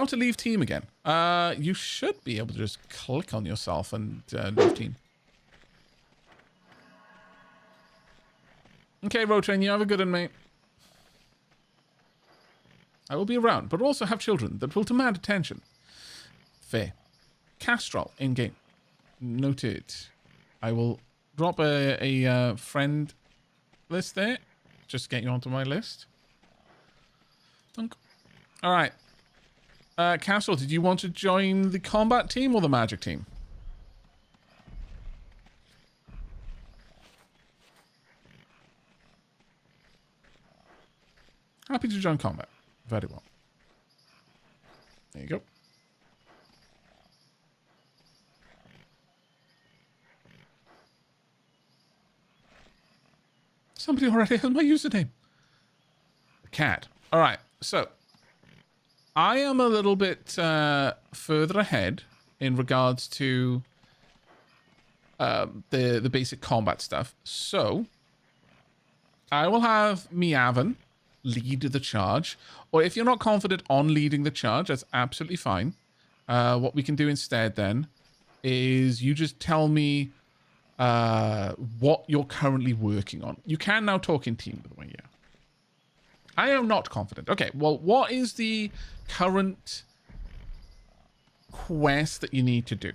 how to leave team again. You should be able to just click on yourself and leave team. Okay, Rotrain, you have a good one, mate. I will be around, but also have children that will demand attention. Fair. Castrol in-game. Noted. I will drop a friend list there. Just get you onto my list. Thunk. All right. Castrol, did you want to join the combat team or the magic team? Happy to join combat. Very well. There you go. Somebody already has my username. Cat. All right. So, I am a little bit further ahead in regards to the basic combat stuff. So, I will have Miavan lead the charge. Or if you're not confident on leading the charge, that's absolutely fine. What we can do instead then is you just tell me what you're currently working on. You can now talk in team, by the way, yeah. I am not confident. Okay, well, what is the current quest that you need to do?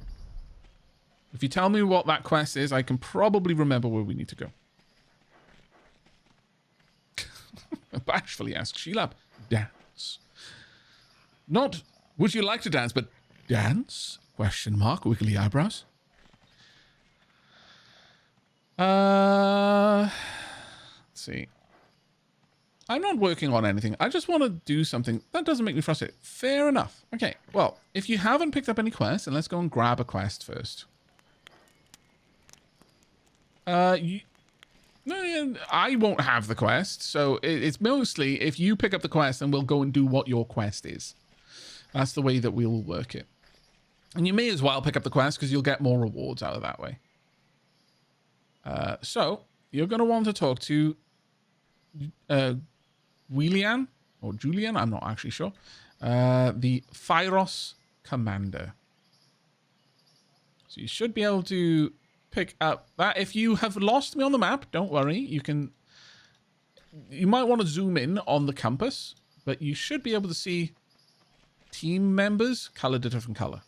If you tell me what that quest is, I can probably remember where we need to go. Bashfully asks Sheelab. Dance. Not, would you like to dance, but dance? Question mark, wiggly eyebrows. Let's see. I'm not working on anything. I just want to do something. That doesn't make me frustrated. Fair enough. Okay, well, if you haven't picked up any quests, then let's go and grab a quest first. No, I won't have the quest, so it's mostly if you pick up the quest, then we'll go and do what your quest is. That's the way that we'll work it. And you may as well pick up the quest because you'll get more rewards out of that way. So, you're going to want to talk to Willian, or Julian, I'm not actually sure. The Phyros Commander. So you should be able to pick up that. If you have lost me on the map, don't worry. You might want to zoom in on the compass, but you should be able to see team members colored a different color.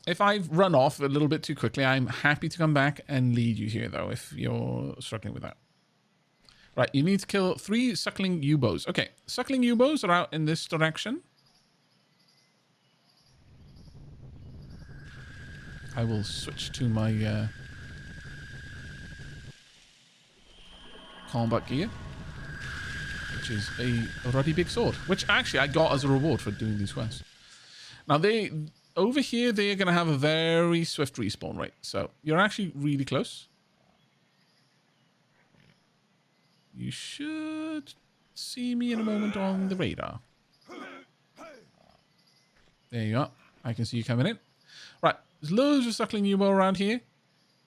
If I've run off a little bit too quickly, I'm happy to come back and lead you here, though, if you're struggling with that. Right, you need to kill 3 suckling U-bows. Okay, suckling U-bows are out in this direction. I will switch to my combat gear, which is a ruddy big sword, which actually I got as a reward for doing these quests. Now, over here, they're going to have a very swift respawn rate. So you're actually really close. You should see me in a moment on the radar. There you are. I can see you coming in. Right. There's loads of suckling U-bow around here.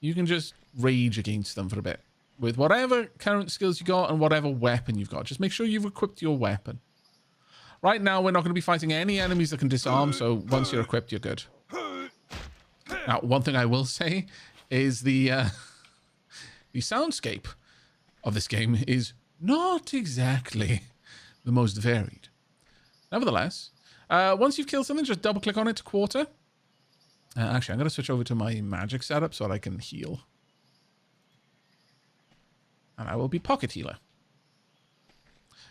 You can just rage against them for a bit. With whatever current skills you got and whatever weapon you've got. Just make sure you've equipped your weapon. Right now, we're not going to be fighting any enemies that can disarm, so once you're equipped, you're good. Now, one thing I will say is the soundscape of this game is not exactly the most varied. Nevertheless, once you've killed something, just double-click on it to quarter. Actually, I'm going to switch over to my magic setup so that I can heal. And I will be pocket healer.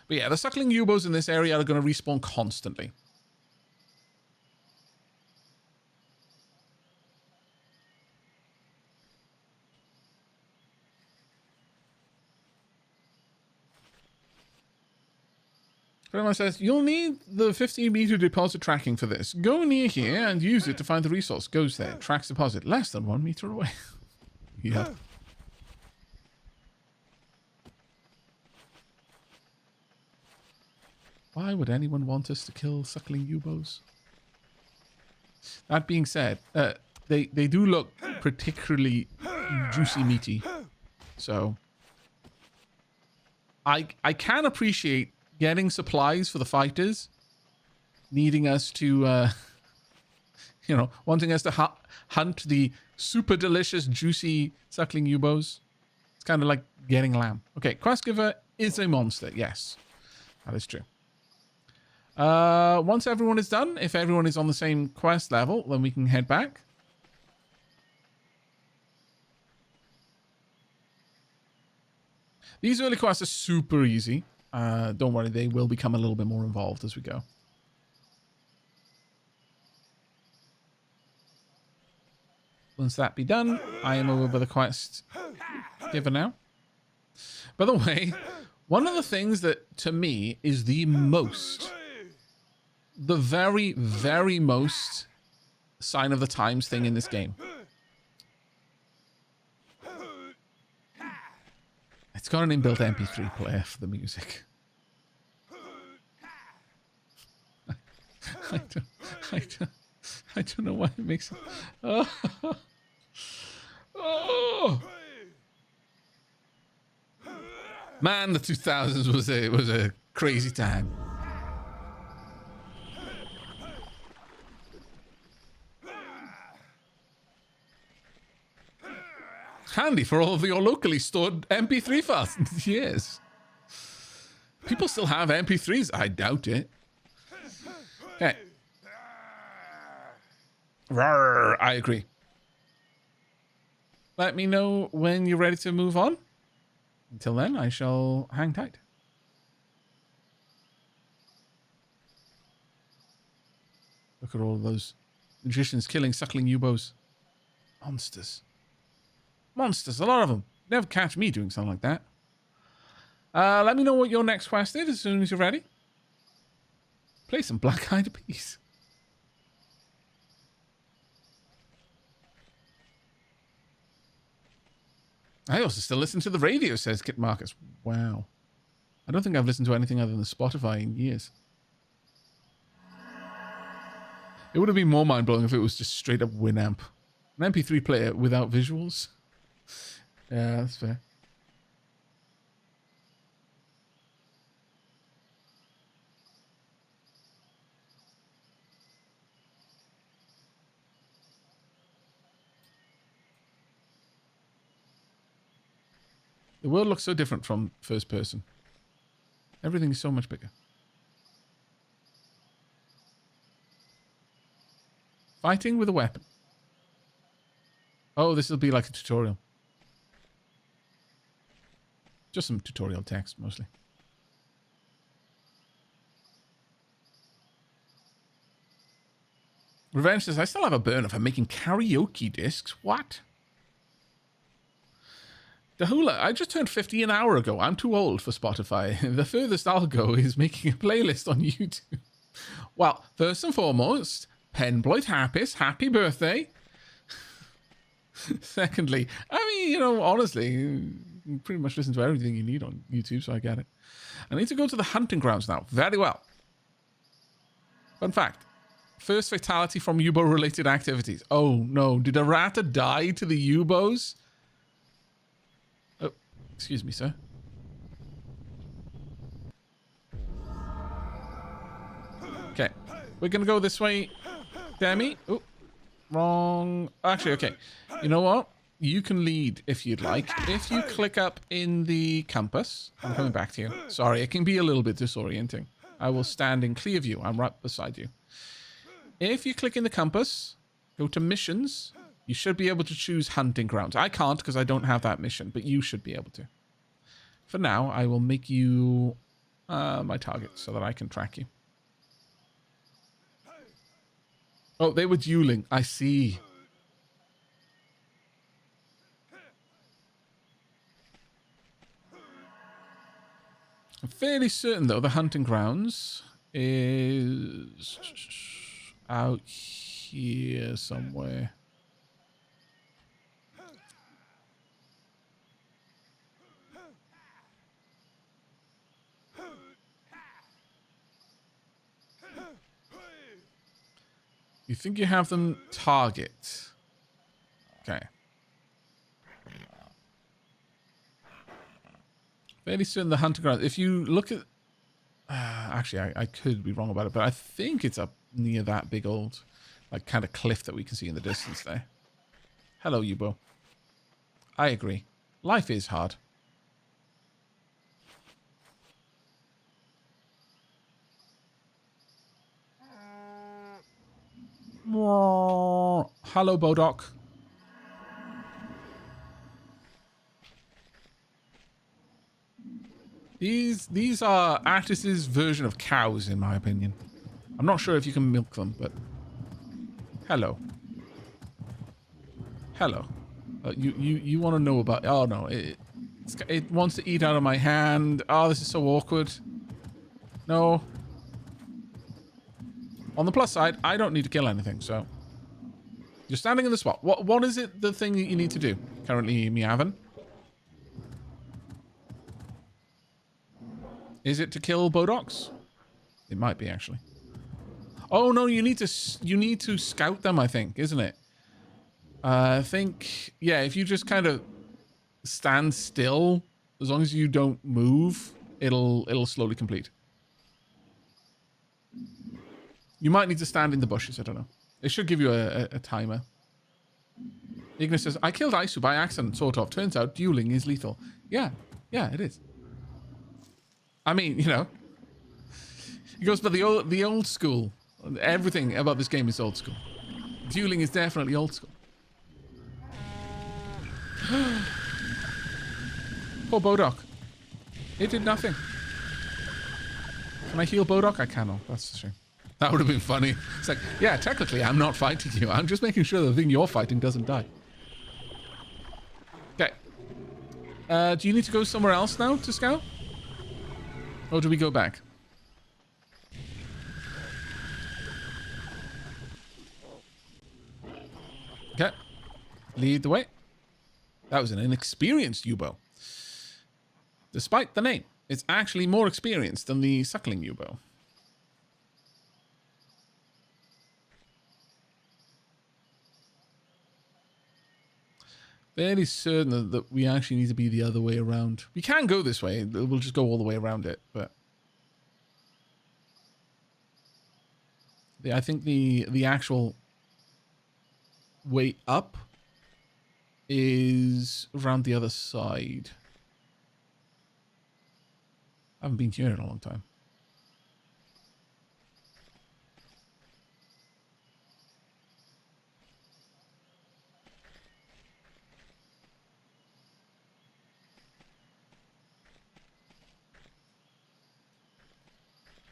But yeah, the suckling U-bows in this area are going to respawn constantly. Grandma says, you'll need the 15-meter deposit tracking for this. Go near here and use it to find the resource. Goes there. Tracks deposit. Less than 1 meter away. Yeah. Why would anyone want us to kill suckling yubos? That being said, they do look particularly juicy meaty. So I can appreciate getting supplies for the fighters, needing us to, wanting us to hunt the super delicious, juicy suckling yubos. It's kind of like getting lamb. Okay, quest giver is a monster. Yes, that is true. Once everyone is done, if everyone is on the same quest level, then we can head back. These early quests are super easy. Don't worry, they will become a little bit more involved as we go. Once that be done, I am over by the quest giver now. By the way, one of the things that, to me, is the very, very most sign of the times thing in this game. It's got an inbuilt MP3 player for the music. I don't know why it makes it. Oh. Man, the 2000s was a crazy time. Handy for all of your locally stored MP3 files. Yes. People still have MP3s. I doubt it. Okay. Rawr, I agree. Let me know when you're ready to move on. Until then, I shall hang tight. Look at all those magicians killing suckling yubos. Monsters. Monsters, a lot of them. Never catch me doing something like that. Let me know what your next quest is as soon as you're ready. Play some Black Eyed Peas. I also still listen to the radio, says Kit Marcus. Wow. I don't think I've listened to anything other than Spotify in years. It would have been more mind-blowing if it was just straight up Winamp. An MP3 player without visuals. Yeah, that's fair. The world looks so different from first person. Everything is so much bigger. Fighting with a weapon. Oh, this will be like a tutorial. Just some tutorial text, mostly. Revenge says, I still have a burner for making karaoke discs. What? Dahula, I just turned 50 an hour ago. I'm too old for Spotify. The furthest I'll go is making a playlist on YouTube. Well, first and foremost, Penbloyd Happis, happy birthday. Secondly, I mean, honestly, you pretty much listen to everything you need on YouTube, so I get it. I need to go to the hunting grounds now. Very well. Fun fact. First fatality from Yubo-related activities. Oh, no. Did a rata die to the Yubos? Oh, excuse me, sir. Okay. We're going to go this way. Demi. Oh, wrong. Actually, okay. You know what? You can lead if you'd like. If you click up in the compass. I'm coming back to you. Sorry, it can be a little bit disorienting. I will stand in clear view. I'm right beside you. If you click in the compass, go to missions, you should be able to choose hunting grounds. I can't because I don't have that mission, but you should be able to. For now, I will make you my target so that I can track you. Oh, they were dueling. I see. I'm fairly certain, though, the hunting grounds is out here somewhere. You think you have them target. Okay. Fairly certain the hunting ground. If you look at... actually, I could be wrong about it, but I think it's up near that big old, like, kind of cliff that we can see in the distance there. Hello, Yubo. I agree. Life is hard. Hello, Bodok. These are Attis's version of cows, in my opinion. I'm not sure if you can milk them, but... Hello. Hello. You want to know about... Oh, no. It wants to eat out of my hand. Oh, this is so awkward. No. On the plus side, I don't need to kill anything, so... You're standing in the spot. What is it, the thing that you need to do currently, Miavan? Is it to kill Bodox? It might be, actually. Oh, no, you need to scout them, I think, isn't it? I think, yeah, if you just kind of stand still, as long as you don't move, it'll slowly complete. You might need to stand in the bushes, I don't know. It should give you a timer. Ignis says, I killed Isu by accident, sort of. Turns out dueling is lethal. Yeah, it is. I mean, you know. He goes, but the old school. Everything about this game is old school. Dueling is definitely old school. Poor Bodok. It did nothing. Can I heal Bodok? I cannot. That's a shame. That would have been funny. It's like, yeah, technically, I'm not fighting you. I'm just making sure the thing you're fighting doesn't die. Okay. Do you need to go somewhere else now to scout? Or do we go back? Okay. Lead the way. That was an inexperienced Yubo. Despite the name, it's actually more experienced than the suckling Yubo. Fairly certain that we actually need to be the other way around. We can go this way. We'll just go all the way around it, but... I think the actual way up is around the other side. I haven't been here in a long time.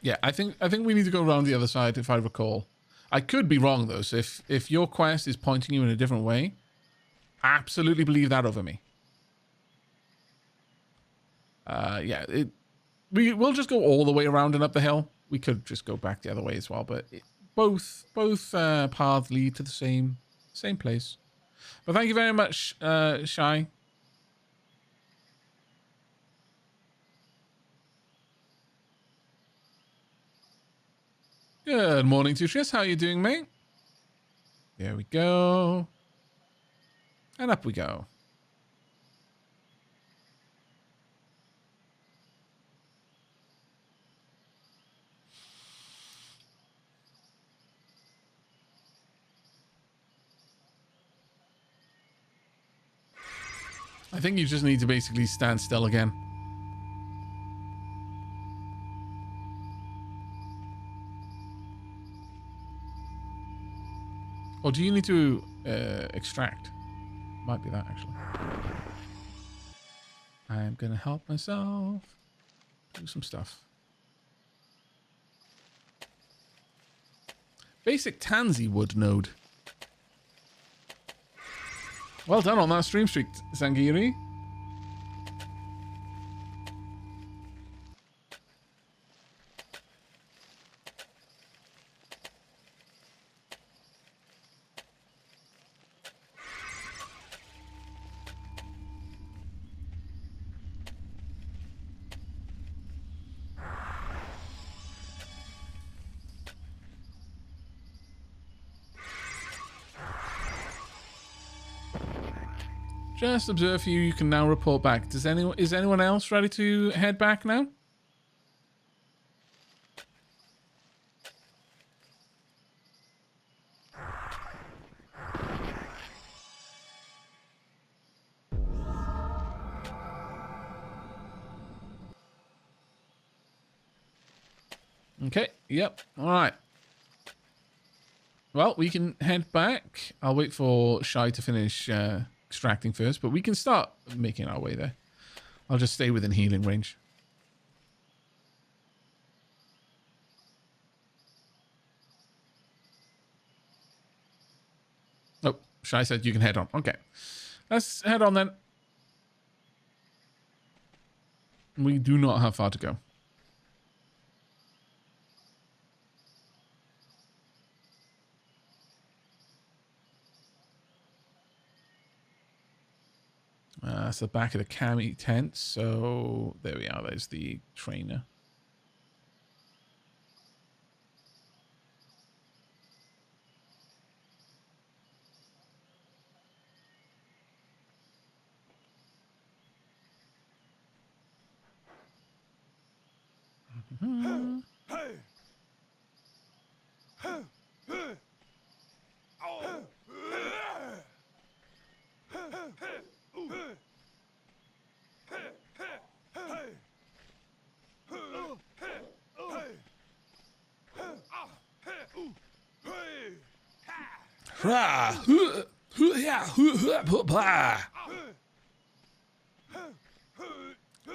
Yeah, I think we need to go around the other side, if I recall. I could be wrong, though, so if your quest is pointing you in a different way, absolutely believe that over me. Yeah, we'll just go all the way around and up the hill. We could just go back the other way as well, but both paths lead to the same place. But thank you very much, Shy. Good morning, Tutrius. How are you doing, mate? There we go. And up we go. I think you just need to basically stand still again. Or do you need to extract? Might be that, actually. I'm gonna help myself. Do some stuff. Basic tansy wood node. Well done on that stream streak, Sangiri. Just observe for you. You can now report back. Is anyone else ready to head back now? Okay. Yep. All right. Well, we can head back. I'll wait for Shy to finish extracting first, but we can start making our way there. I'll just stay within healing range. Oh, Shy said you can head on. Okay. Let's head on then. We do not have far to go. That's the back of the cami tent. So there we are. There's the trainer.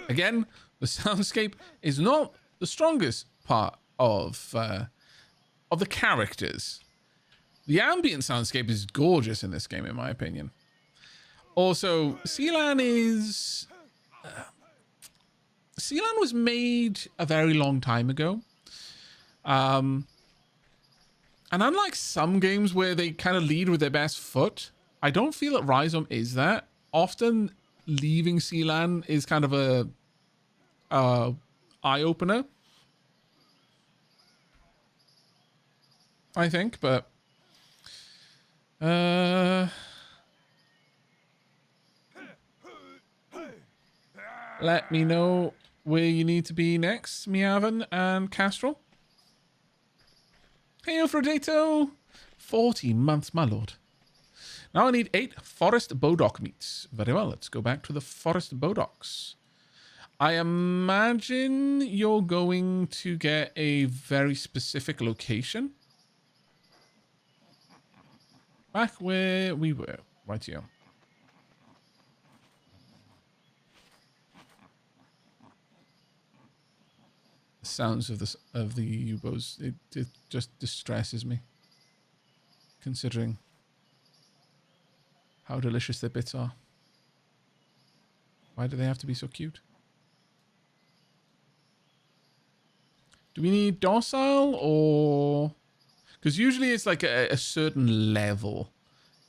Again, the soundscape is not the strongest part of the characters. The ambient soundscape is gorgeous in this game, in my opinion. Also, Sealand was made a very long time ago. And unlike some games where they kind of lead with their best foot, I don't feel that Ryzom is that. Often leaving Sealand is kind of a eye-opener, I think, but let me know where you need to be next, Miavan and Castrol. Hey, Frodato! 40 months, my lord. Now I need 8 forest bodock meats. Very well, let's go back to the forest bodocks. I imagine you're going to get a very specific location. Back where we were, right here. The sounds of the U-boats, it just distresses me, considering how delicious their bits are. Why do they have to be so cute? Do we need docile or... Because usually it's like a certain level.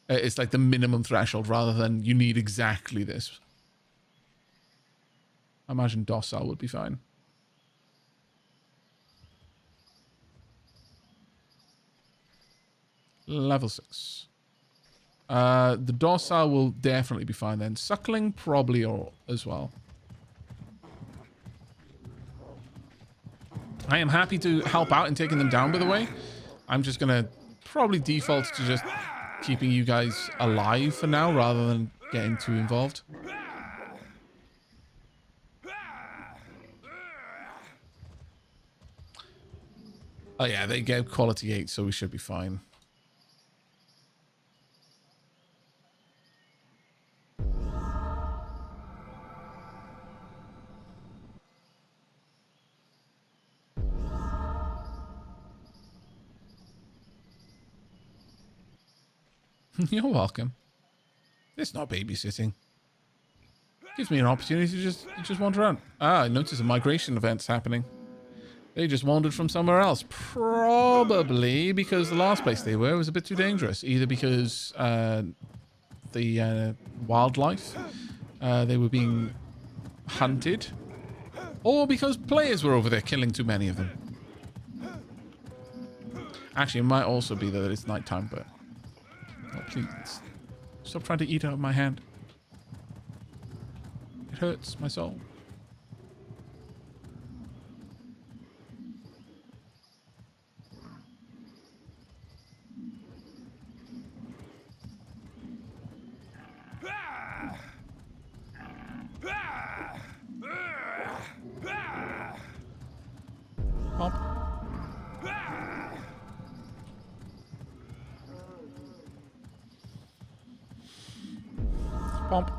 It's like the minimum threshold rather than you need exactly this. I imagine docile would be fine. Level 6. The docile will definitely be fine then. Suckling probably as well. I am happy to help out in taking them down, by the way. I'm just going to probably default to just keeping you guys alive for now rather than getting too involved. Oh yeah, they get quality 8, so we should be fine. You're welcome. It's not babysitting. Gives me an opportunity to just wander around. Ah, I noticed a migration event's happening. They just wandered from somewhere else. Probably because the last place they were was a bit too dangerous. Either because the wildlife, they were being hunted. Or because players were over there killing too many of them. Actually, it might also be that it's nighttime, but... Oh, please. Stop trying to eat out of my hand. hurts my soul. Pop. Pop.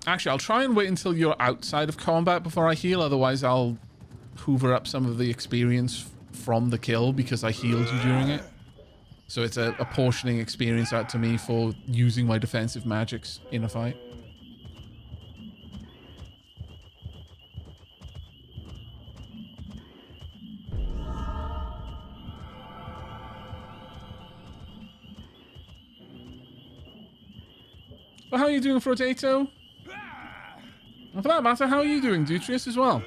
Actually, I'll try and wait until you're outside of combat before I heal. Otherwise, I'll hoover up some of the experience from the kill because I healed you during it. So it's a portioning experience out to me for using my defensive magics in a fight. But how are you doing, Frotato? And for that matter, how are you doing, Dutrius, as well?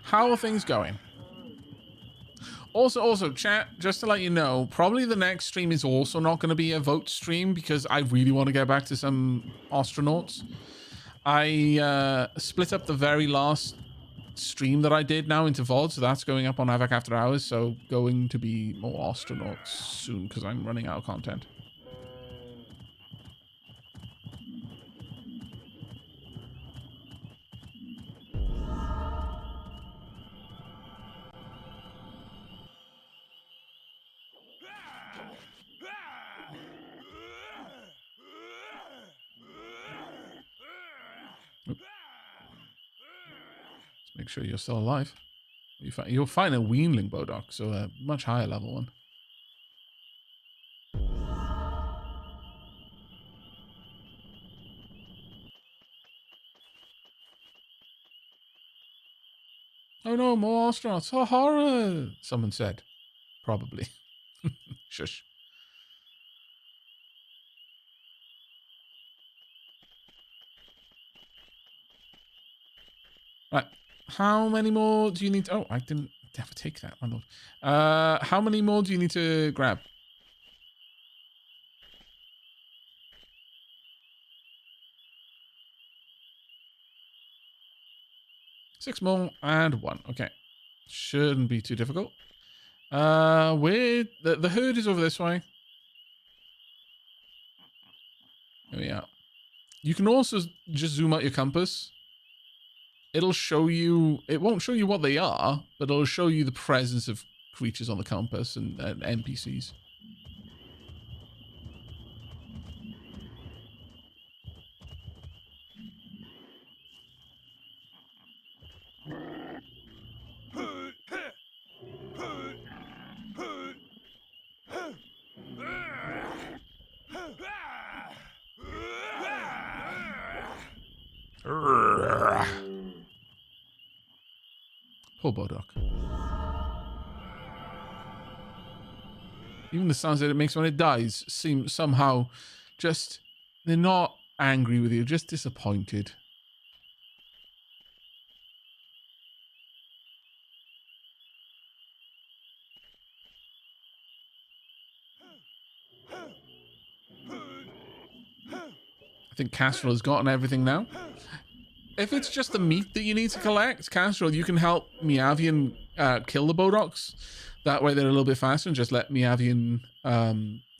How are things going? Also, chat, just to let you know, probably the next stream is also not going to be a vote stream because I really want to get back to some astronauts. I split up the very last stream that I did now into VOD, so that's going up on Aavak After Hours, so going to be more astronauts soon because I'm running out of content. Make sure you're still alive. You'll find a weanling Bodok, so a much higher level one. Oh no, more astronauts. Oh, horror! Someone said. Probably. Shush. Right. How many more do you need to... Oh, I didn't ever take that, my lord. How many more do you need to grab? 6 more and 1. Okay. Shouldn't be too difficult. Where... The herd is over this way. There we are. You can also just zoom out your compass. It'll show you... It won't show you what they are, but it'll show you the presence of creatures on the compass and NPCs. Poor Bodok. Even the sounds that it makes when it dies seem somehow just... They're not angry with you, just disappointed. I think Castrol has gotten everything now. If it's just the meat that you need to collect, Castrol, you can help Miavian kill the Bodoks. That way they're a little bit faster, and just let Miavian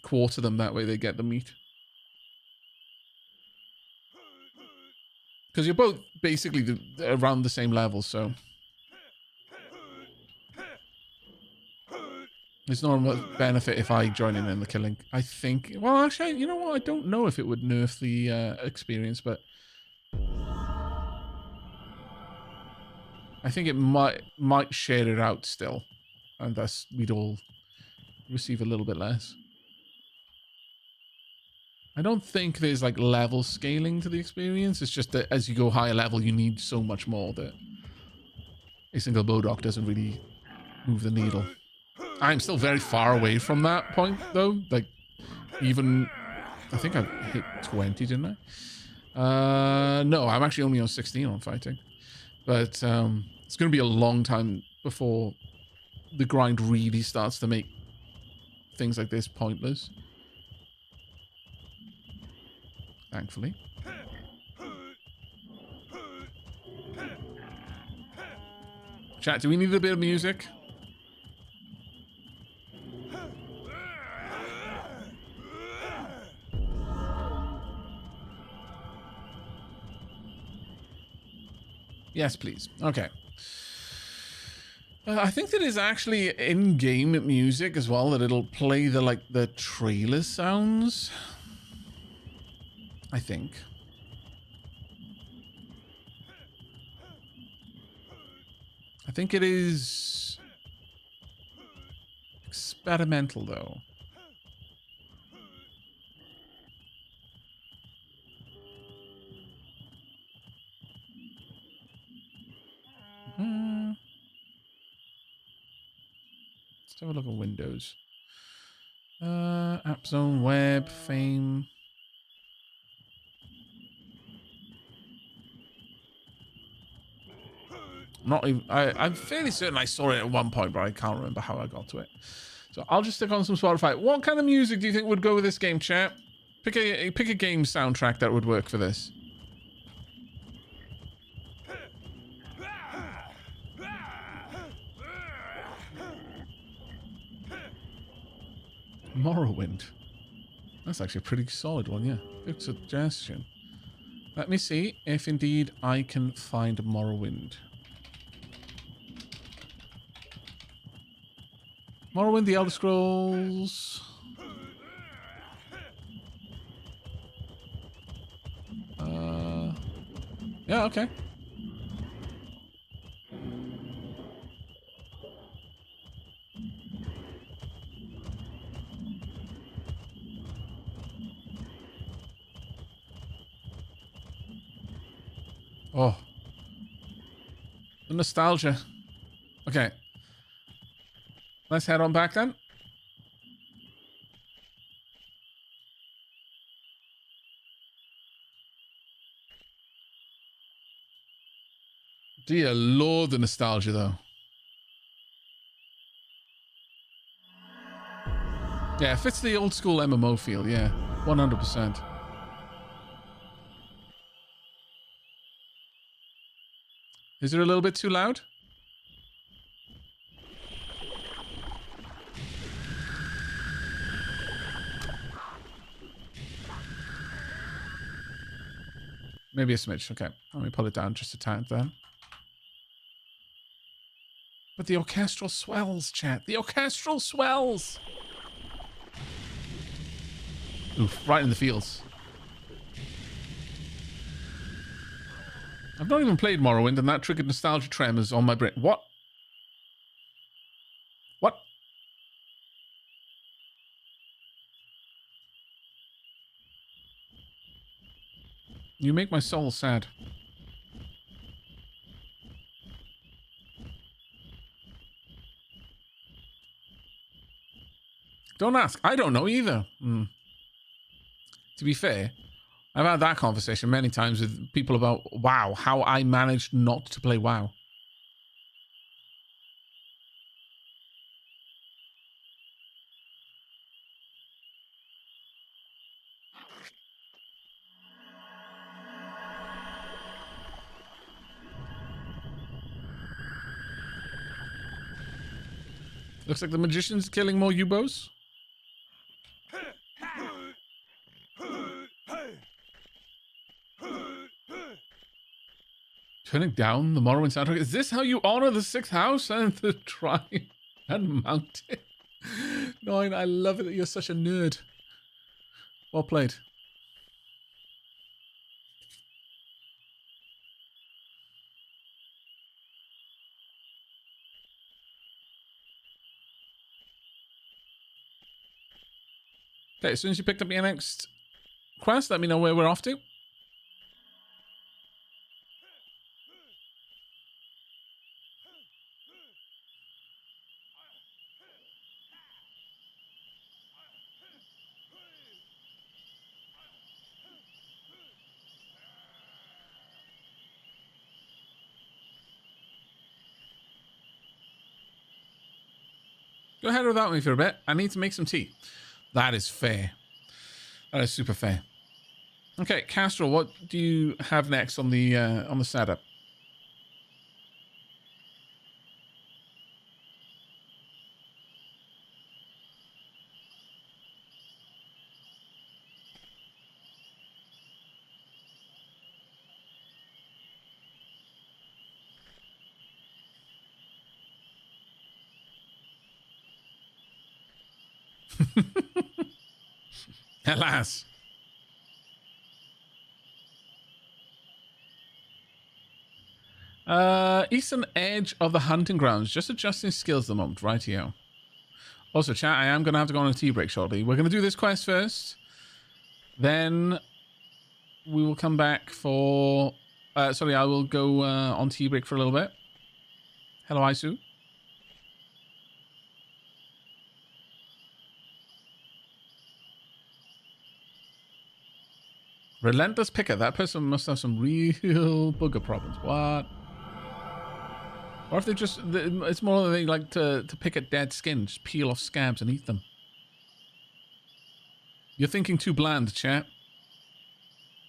quarter them. That way they get the meat. Because you're both basically around the same level, so... There's not much benefit if I join in the killing. I think... Well, actually, you know what? I don't know if it would nerf the experience, but... I think it might share it out still. And thus we'd all receive a little bit less. I don't think there's like level scaling to the experience. It's just that as you go higher level, you need so much more that a single Bodok doesn't really move the needle. I'm still very far away from that point, though. Like, even... I think I've hit 20, didn't I? No, I'm actually only on 16 on fighting. But it's going to be a long time before the grind really starts to make things like this pointless. Thankfully. Chat, do we need a bit of music? Yes, please. Okay. I think that is actually in-game music as well, that it'll play the trailer sounds. I think. I think it is experimental though. Let's have a look at Windows. App Zone, Web, Fame. Not even. I'm fairly certain I saw it at one point, but I can't remember how I got to it. So I'll just stick on some Spotify. What kind of music do you think would go with this game, chat? Pick a game soundtrack that would work for this. Morrowind. That's actually a pretty solid one, yeah. Good suggestion. Let me see if indeed I can find Morrowind. Morrowind, The Elder Scrolls. Yeah, okay. Oh. The nostalgia. Okay. Let's head on back then. Dear Lord, the nostalgia though. Yeah, it fits the old school MMO feel, yeah. 100%. Is it a little bit too loud? Maybe a smidge. Okay. Let me pull it down just a tad then. But the orchestral swells, chat. The orchestral swells! Oof, right in the feels. I've not even played Morrowind, and that triggered nostalgia tremors on my brain. What? What? You make my soul sad. Don't ask. I don't know either. To be fair, I've had that conversation many times with people about WoW, how I managed not to play WoW. Looks like the magician's killing more Yubos. Turning down the Morrowind soundtrack. Is this how you honor the 6th house and the tribe and mountain? No, I love it that you're such a nerd. Well played. Okay, as soon as you picked up your next quest, let me know where we're off to. Go ahead without me for a bit. I need to make some tea. That is fair. That is super fair. Okay, Castrol, what do you have next on the setup? Alas. Eastern edge of the hunting grounds. Just adjusting skills at the moment. Right here. Also, chat, I am going to have to go on a tea break shortly. We're going to do this quest first. Then we will come back for... sorry, I will go on tea break for a little bit. Hello, Isu. Relentless picker. That person must have some real booger problems. What? Or if they just... It's more that they like to pick at dead skin. Just peel off scabs and eat them. You're thinking too bland, chat.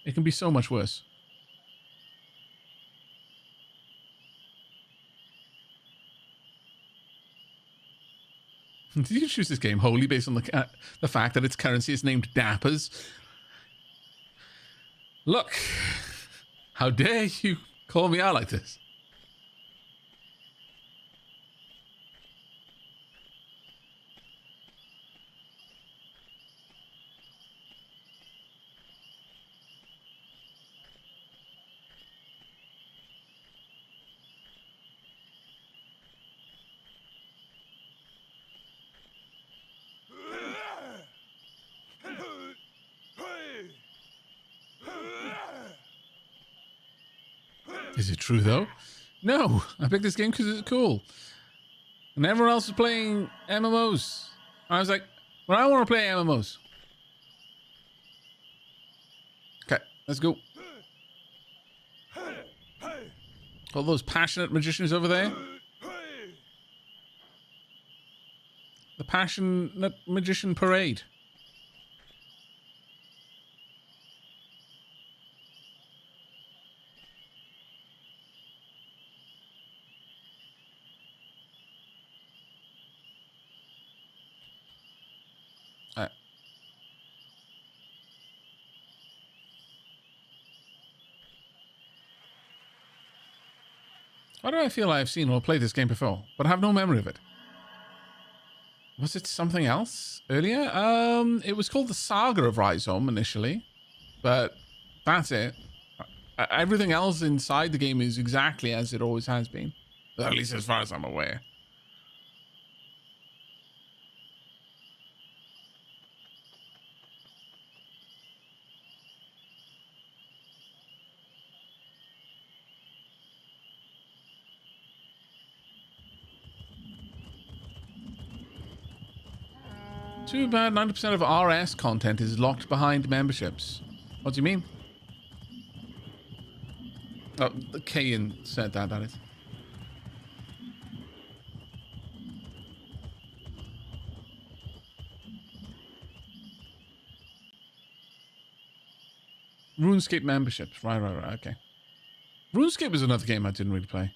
It can be so much worse. Did you choose this game wholly based on the fact that its currency is named Dappers? Look, how dare you call me out like this? Is it true, though? No, I picked this game because it's cool. And everyone else is playing MMOs. I was like, well, I want to play MMOs. Okay, let's go. All those passionate magicians over there. The passionate magician parade. Why do I feel I've seen or played this game before, but I have no memory of it? Was it something else earlier? It was called the Saga of Ryzom initially, but that's it. Everything else inside the game is exactly as it always has been, at least as far as I'm aware. Too bad 90% of RS content is locked behind memberships. What do you mean? Oh, Kayan said that is. RuneScape memberships. Right, okay. RuneScape is another game I didn't really play.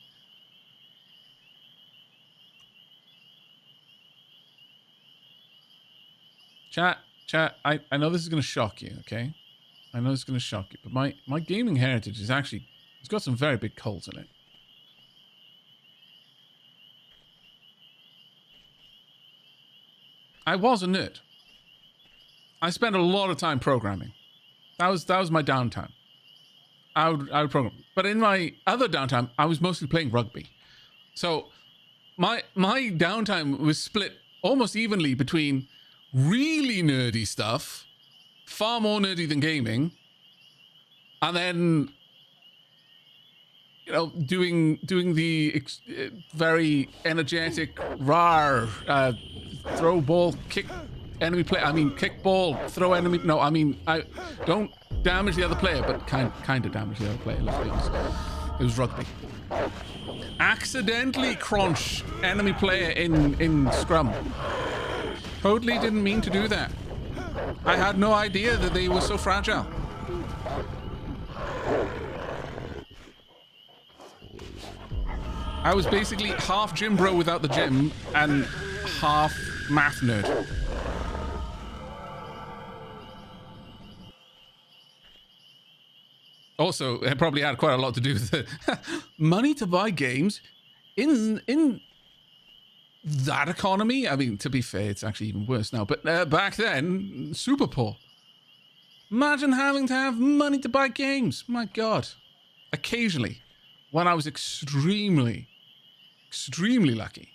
Chat, I know this is going to shock you, okay? I know it's going to shock you, but my gaming heritage is actually... It's got some very big cults in it. I was a nerd. I spent a lot of time programming. That was my downtime. I would program. But in my other downtime, I was mostly playing rugby. So my downtime was split almost evenly between really nerdy stuff, far more nerdy than gaming, and then, you know, doing the very energetic rar throw ball, kick enemy player. I mean, kick ball, throw enemy. No, I mean, I don't damage the other player, but kind of damage the other player. It was rugby. Accidentally crunch enemy player in scrum. Totally didn't mean to do that. I had no idea that they were so fragile. I was basically half gym bro without the gym and half math nerd. Also, it probably had quite a lot to do with it. Money to buy games in that economy, I mean, to be fair, it's actually even worse now. But back then, super poor. Imagine having to have money to buy games. My God. Occasionally, when I was extremely lucky,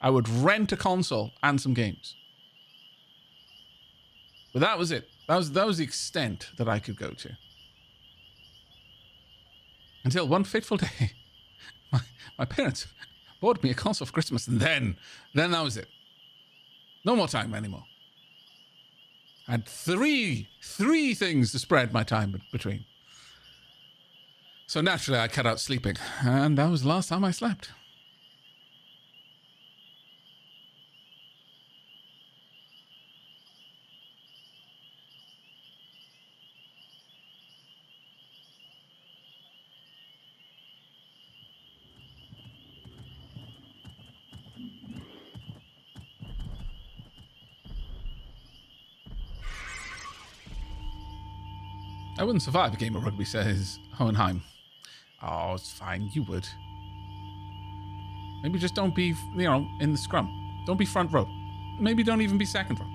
I would rent a console and some games. But that was it. That was the extent that I could go to. Until one fateful day, my parents bought me a console for Christmas, and then that was it. No more time anymore. I had three things to spread my time between. So naturally, I cut out sleeping, and that was the last time I slept. I wouldn't survive a game of rugby, says Hohenheim. Oh, it's fine. You would. Maybe just don't be, in the scrum. Don't be front row. Maybe don't even be second row.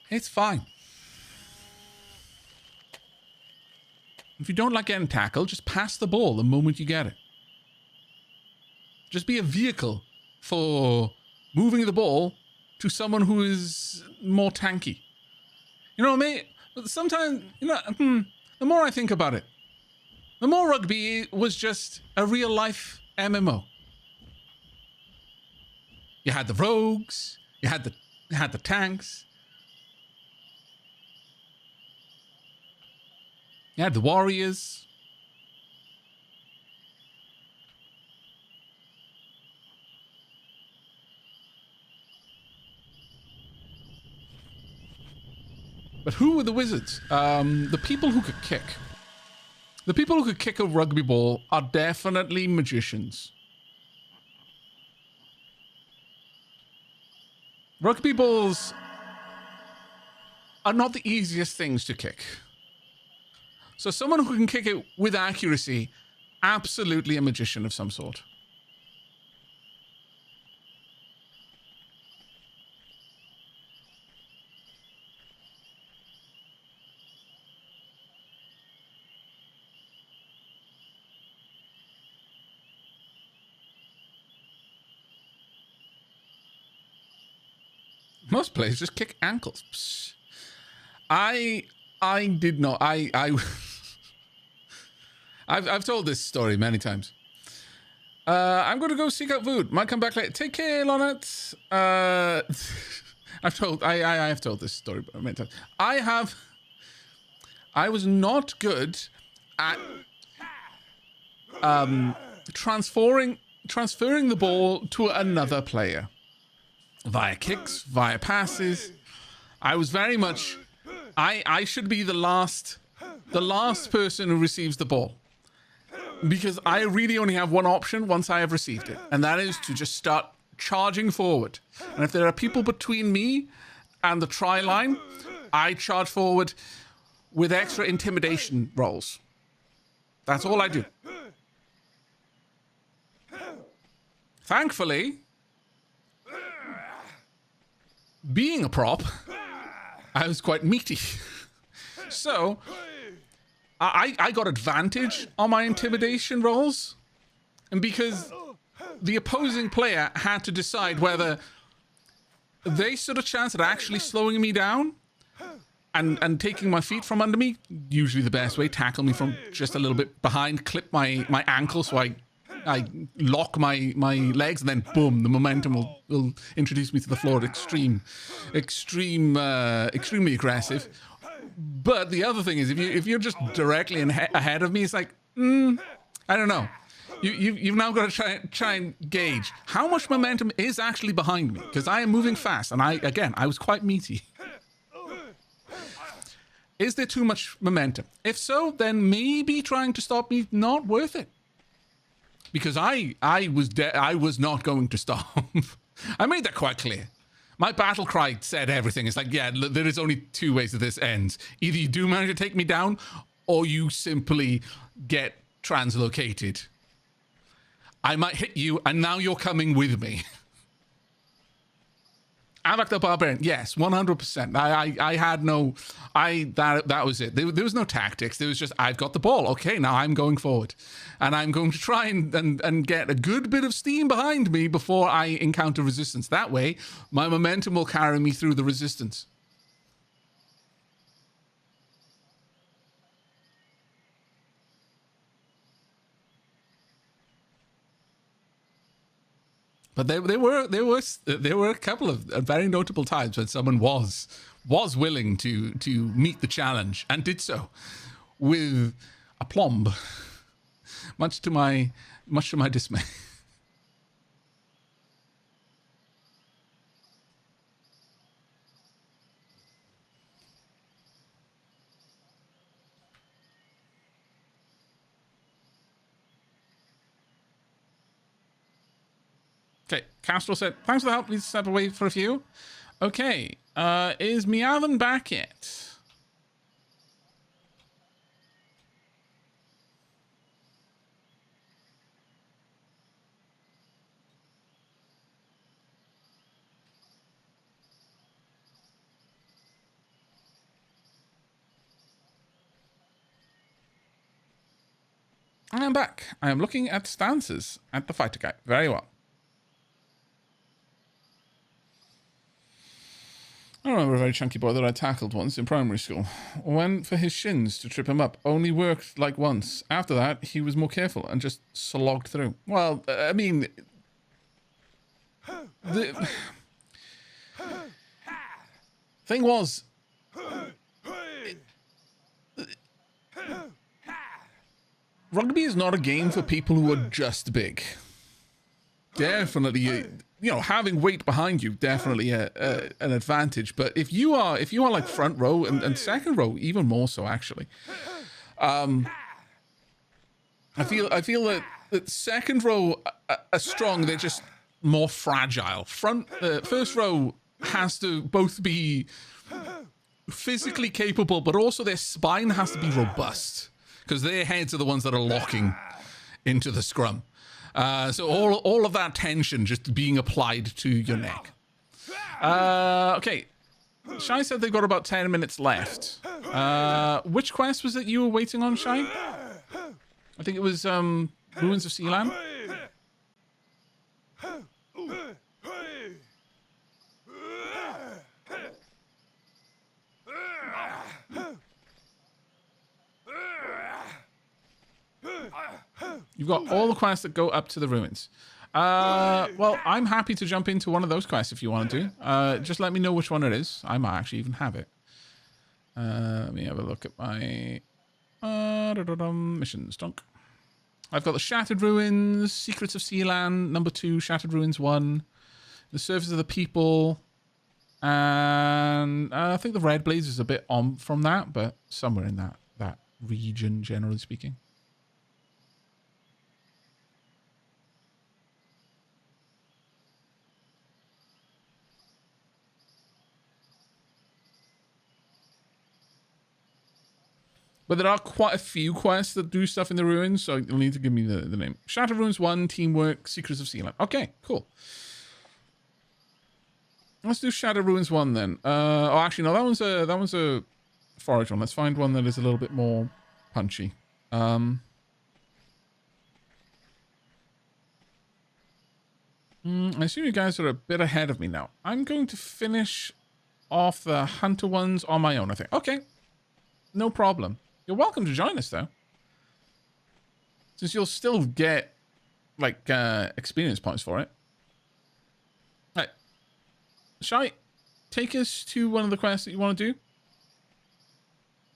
It's fine. If you don't like getting tackled, just pass the ball the moment you get it. Just be a vehicle for moving the ball to someone who is more tanky. You know, mate, sometimes, the more I think about it, the more rugby was just a real life MMO. You had the rogues, you had the tanks, you had the warriors. But who were the wizards? The people who could kick. The people who could kick a rugby ball are definitely magicians. Rugby balls are not the easiest things to kick. So someone who can kick it with accuracy, absolutely a magician of some sort. Most players just kick ankles. Psst. I did not. I've told this story many times. I'm going to go seek out food. Might come back later. Take care, Lonette. I have told this story many times. I was not good at transferring the ball to another player. Via kicks, via passes. I was very much... I should be the last person who receives the ball. Because I really only have one option once I have received it. And that is to just start charging forward. And if there are people between me and the try line, I charge forward with extra intimidation rolls. That's all I do. Thankfully... being a prop, I was quite meaty. So, I got advantage on my intimidation rolls. And because the opposing player had to decide whether they stood a chance at actually slowing me down and taking my feet from under me, usually the best way, tackle me from just a little bit behind, clip my ankle so I lock my legs, and then boom, the momentum will introduce me to the floor. Extremely aggressive. But the other thing is, if you're just directly ahead of me, it's like, I don't know. You've now got to try and gauge how much momentum is actually behind me, because I am moving fast, and I was quite meaty. Is there too much momentum? If so, then maybe trying to stop me not worth it. Because I was not going to stop. I made that quite clear. My battle cry said everything. It's like, yeah, there is only two ways that this ends. Either you do manage to take me down, or you simply get translocated. I might hit you, and now you're coming with me. Aavak the Barbarian, yes, 100%. I had no, that was it. There was no tactics. There was just, I've got the ball. Okay, now I'm going forward. And I'm going to try and get a good bit of steam behind me before I encounter resistance. That way, my momentum will carry me through the resistance. But there were a couple of very notable times when someone was willing to meet the challenge and did so with aplomb, much to my dismay. Okay, Castrol said, thanks for the help. Please step away for a few. Okay, is Meowin back yet? I am back. I am looking at stances at the fighter guide. Very well. I remember a very chunky boy that I tackled once in primary school. Went for his shins to trip him up. Only worked like once. After that, he was more careful and just slogged through. Well, I mean... The thing was... Rugby is not a game for people who are just big. Definitely... You know, having weight behind you, definitely an advantage. But if you are like front row and second row, even more so, actually. I feel that second row are strong. They're just more fragile. First row has to both be physically capable, but also their spine has to be robust because their heads are the ones that are locking into the scrum. So all of that tension just being applied to your neck. Okay. Shai said they've got about 10 minutes left. Which quest was it you were waiting on, Shai? I think it was Ruins of Sealand. You've got all the quests that go up to the ruins. Well, I'm happy to jump into one of those quests if you want to. Just let me know which one it is. I might actually even have it. Let me have a look at my missions. Dunk. I've got the Shattered Ruins, Secrets of Sealand, number 2, Shattered Ruins 1, The Surface of the People, and I think the Red Blaze is a bit on from that, but somewhere in that region, generally speaking. But there are quite a few quests that do stuff in the ruins, so you'll need to give me the name. Shattered Ruins 1, Teamwork, Secrets of Sealand. Okay, cool. Let's do Shattered Ruins 1 then. Oh, actually, no, that one's a forage one. Let's find one that is a little bit more punchy. I assume you guys are a bit ahead of me now. I'm going to finish off the Hunter ones on my own, I think. Okay, no problem. You're welcome to join us, though. Since you'll still get, like, experience points for it. Right. Shai, take us to one of the quests that you want to do.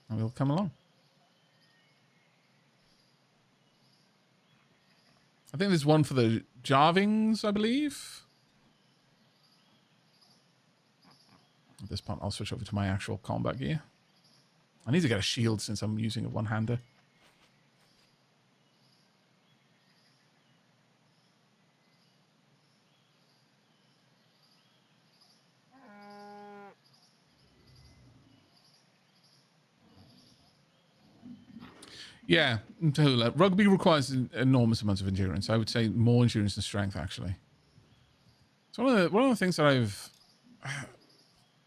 And we'll come along. I think there's one for the Jarvings, I believe. At this point, I'll switch over to my actual combat gear. I need to get a shield since I'm using a one-hander. Yeah, totally. Rugby requires enormous amounts of endurance. I would say more endurance than strength, actually. It's one of the things that I've...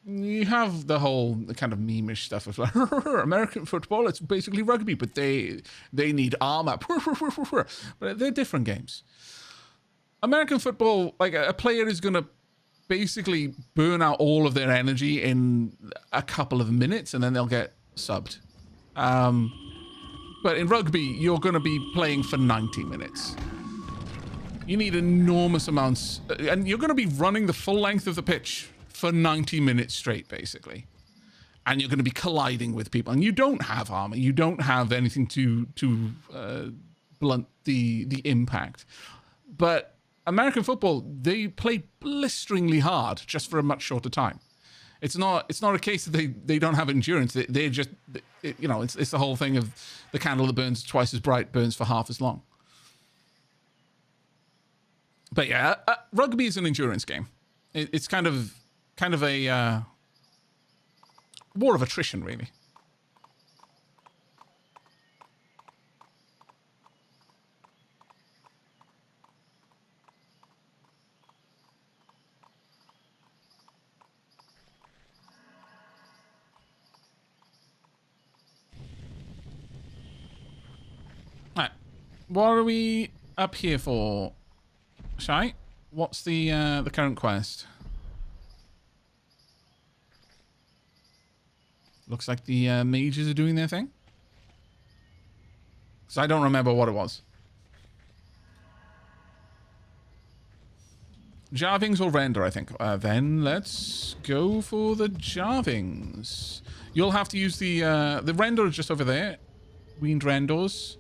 You have the whole kind of meme-ish stuff of like, American football, it's basically rugby, but they need armor. But they're different games. American football, like a player is going to basically burn out all of their energy in a couple of minutes and then they'll get subbed. But in rugby, you're going to be playing for 90 minutes. You need enormous amounts, and you're going to be running the full length of the pitch for 90 minutes straight, basically. And you're going to be colliding with people, and you don't have armor. You don't have anything to blunt the impact. But American football, they play blisteringly hard just for a much shorter time. It's not a case that they don't have endurance. They're just, you know, it's the whole thing of the candle that burns twice as bright burns for half as long. But yeah, rugby is an endurance game. It's kind of a war of attrition, really. All right, what are we up here for, Shy? What's the current quest? Looks like the mages are doing their thing. Because I don't remember what it was. Jarvings or render, I think. Then let's go for the Jarvings. You'll have to use the render just over there. Weaned rendors.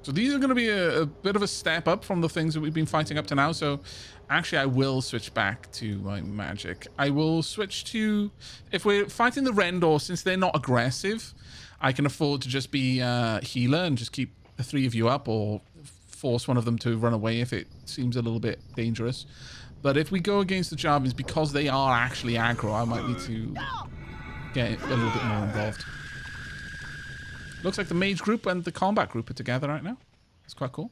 So these are going to be a bit of a step up from the things that we've been fighting up to now. So actually, I will switch back to my magic. I will switch to... If we're fighting the Rendor, since they're not aggressive, I can afford to just be healer and just keep the three of you up, or force one of them to run away if it seems a little bit dangerous. But if we go against the Jarvins, because they are actually aggro, I might need to get a little bit more involved. Looks like the mage group and the combat group are together right now. It's quite cool.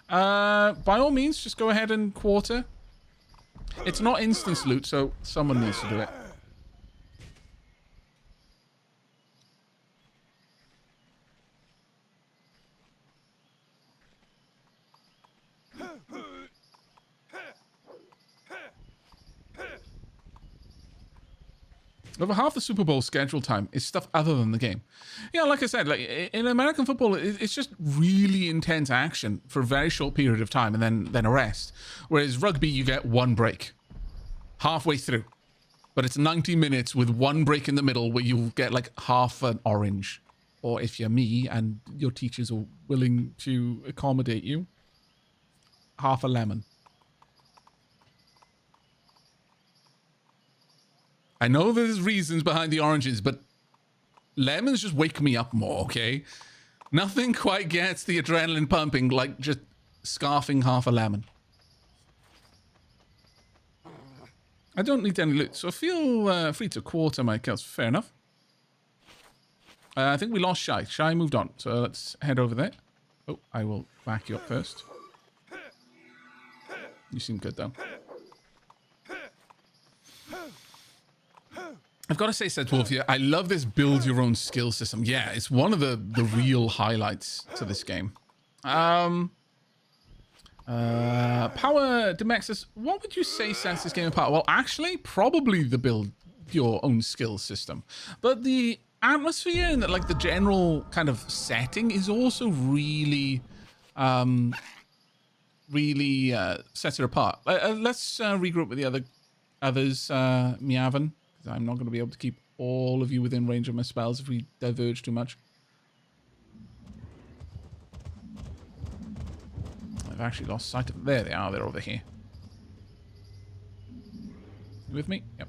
By all means, just go ahead and quarter. It's not instance loot, so someone needs to do it. Over half the Super Bowl schedule time is stuff other than the game. Yeah, like I said, like in American football, it's just really intense action for a very short period of time and then a rest. Whereas rugby, you get one break halfway through. But it's 90 minutes with one break in the middle where you'll get like half an orange. Or if you're me and your teachers are willing to accommodate you, half a lemon. I know there's reasons behind the oranges, but lemons just wake me up more, okay? Nothing quite gets the adrenaline pumping like just scarfing half a lemon. I don't need any loot, so feel free to quarter my kills. Fair enough. I think we lost Shy. Shy moved on, so let's head over there. Oh, I will back you up first. You seem good, though. I've got to say, said Wolf here, I love this build your own skill system. Yeah, it's one of the real highlights to this game. Power Demexus, what would you say sets this game apart? Well, actually, probably the build your own skill system. But the atmosphere and like the general kind of setting is also really, really sets it apart. Let's regroup with the others, Miavan. I'm not going to be able to keep all of you within range of my spells if we diverge too much. I've actually lost sight of them. There they are. They're over here. You with me? Yep.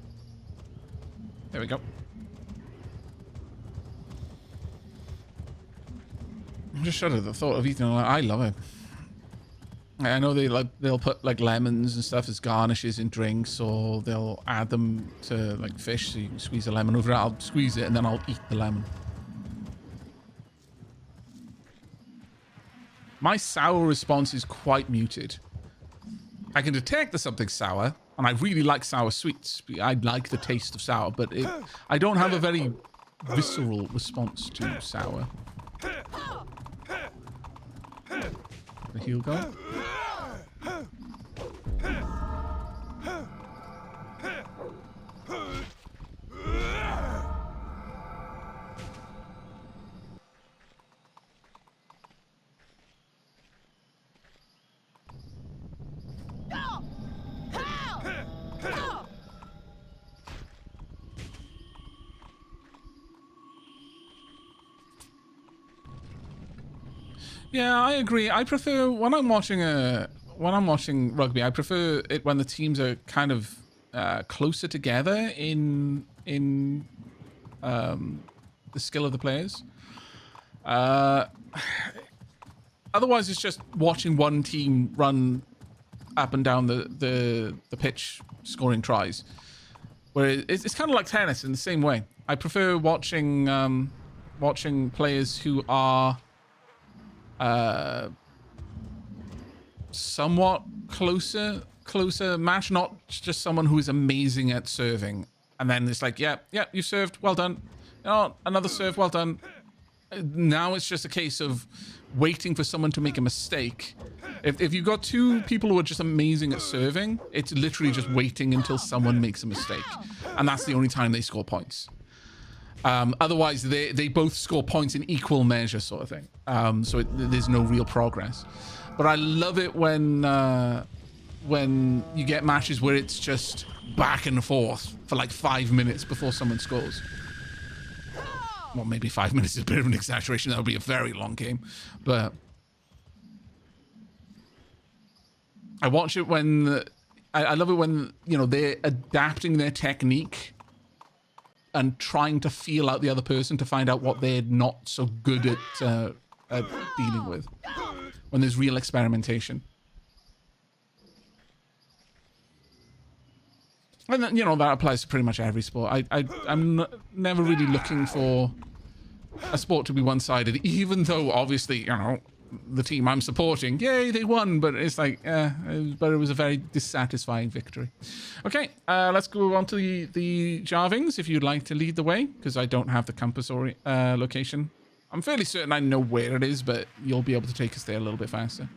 There we go. I'm just shuddered at the thought of eating. I love it. I know they'll put like lemons and stuff as garnishes in drinks, or they'll add them to like fish, so you can squeeze a lemon over it. I'll squeeze it and then I'll eat the lemon. My sour response is quite muted. I can detect there's something sour, and I really like sour sweets. I like the taste of sour, but I don't have a very visceral response to sour. The heal go. Yeah, I agree. I prefer when I'm watching rugby. I prefer it when the teams are kind of closer together in the skill of the players. Otherwise, it's just watching one team run up and down the pitch, scoring tries. Where it's kind of like tennis in the same way. I prefer watching players who are somewhat closer match, not just someone who is amazing at serving, and then it's like, yeah, you served, well done. Oh, another serve, well done. Now it's just a case of waiting for someone to make a mistake. If you've got two people who are just amazing at serving, it's literally just waiting until someone makes a mistake, and that's the only time they score points. Otherwise, they both score points in equal measure, sort of thing. So there's no real progress. But I love it when you get matches where it's just back and forth for like 5 minutes before someone scores. Well, maybe 5 minutes is a bit of an exaggeration. That would be a very long game. But I watch it when... I love it when, they're adapting their technique and trying to feel out the other person to find out what they're not so good at dealing with. When there's real experimentation. And then, that applies to pretty much every sport. I'm never really looking for a sport to be one-sided, even though, obviously, the team I'm supporting, yay, they won, but it's like, but it was a very dissatisfying victory. Okay, let's go on to the Jarvings, if you'd like to lead the way, because I don't have the compass or location. I'm fairly certain I know where it is, but you'll be able to take us there a little bit faster.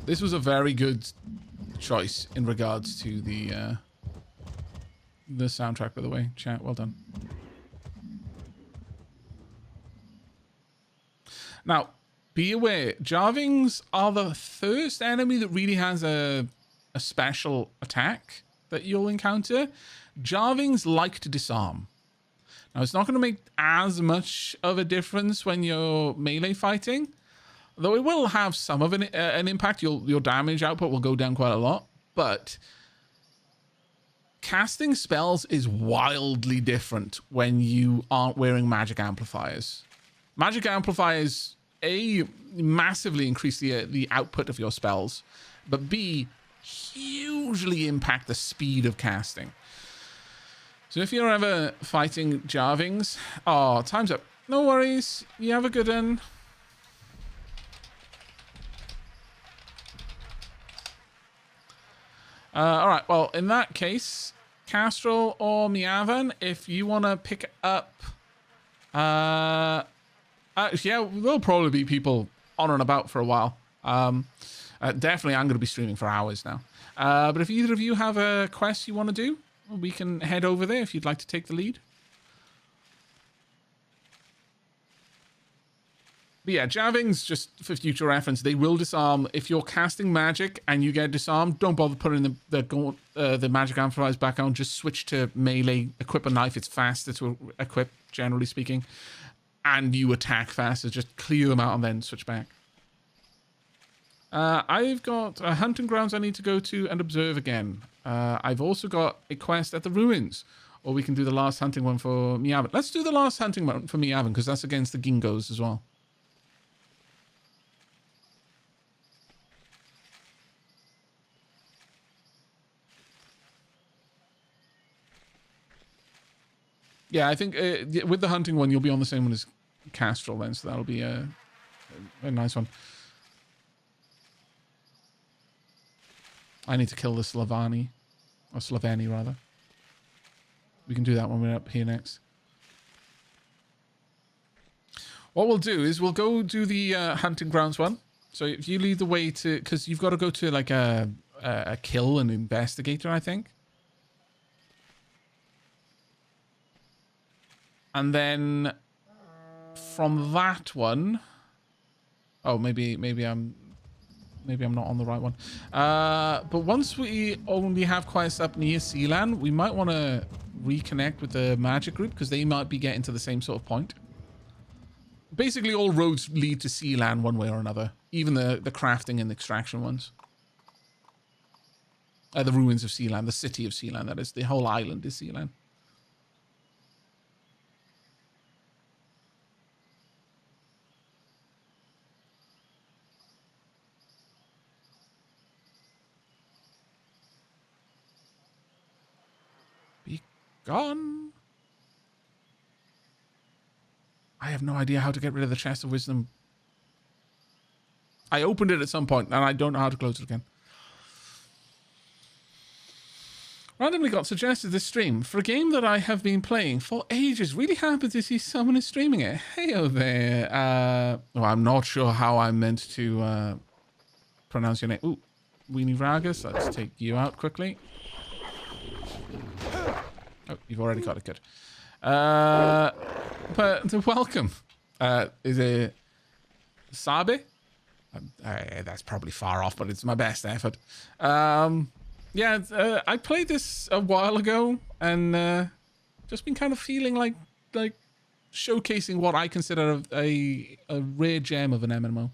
This was a very good choice in regards to the soundtrack, by the way. Chat, well done. Now, be aware, Jarvings are the first enemy that really has a special attack that you'll encounter. Jarvings like to disarm. Now, it's not going to make as much of a difference when you're melee fighting, though it will have some of an impact. Your damage output will go down quite a lot, but casting spells is wildly different when you aren't wearing magic amplifiers. Magic amplifiers, A, massively increase the output of your spells, but B, hugely impact the speed of casting. So if you're ever fighting Jarvings, oh, time's up. No worries, you have a good one. All right, well, in that case, Castrol or Miavan, if you want to pick up... yeah, there'll probably be people on and about for a while. Definitely, I'm going to be streaming for hours now. But if either of you have a quest you want to do, we can head over there if you'd like to take the lead. But yeah, Jarvings, just for future reference, they will disarm. If you're casting magic and you get disarmed, don't bother putting the magic amplifiers back on. Just switch to melee, equip a knife. It's faster to equip, generally speaking. And you attack faster. Just clear them out and then switch back. I've got hunting grounds I need to go to and observe again. I've also got a quest at the ruins. Or we can do the last hunting one for Miavin. Let's do the last hunting one for Miavin, because that's against the Gingos as well. Yeah, I think with the hunting one, you'll be on the same one as Castrol then, so that'll be a nice one. I need to kill the Slavani. Or Slavani, rather. We can do that when we're up here next. What we'll do is we'll go do the hunting grounds one. So if you lead the way to... Because you've got to go to like a kill and investigator, I think. And then from that one... Oh, maybe I'm not on the right one. But once we only have quests up near Sealand, we might want to reconnect with the magic group because they might be getting to the same sort of point. Basically, all roads lead to Sealand one way or another. Even the crafting and extraction ones. The ruins of Sealand, the city of Sealand, that is. The whole island is Sealand. Gone. I have no idea how to get rid of the chest of wisdom. I opened it at some point and I don't know how to close it again. Randomly got suggested this stream for a game that I have been playing for ages. Really happy to see someone is streaming it. Heyo there. Well, I'm not sure how I'm meant to pronounce your name. Ooh, Weenie Ragus. Let's take you out quickly. Oh, you've already got it. Good. But welcome. Is it Sabe? That's probably far off, but it's my best effort. Yeah, I played this a while ago and just been kind of feeling like showcasing what I consider a rare gem of an MMO.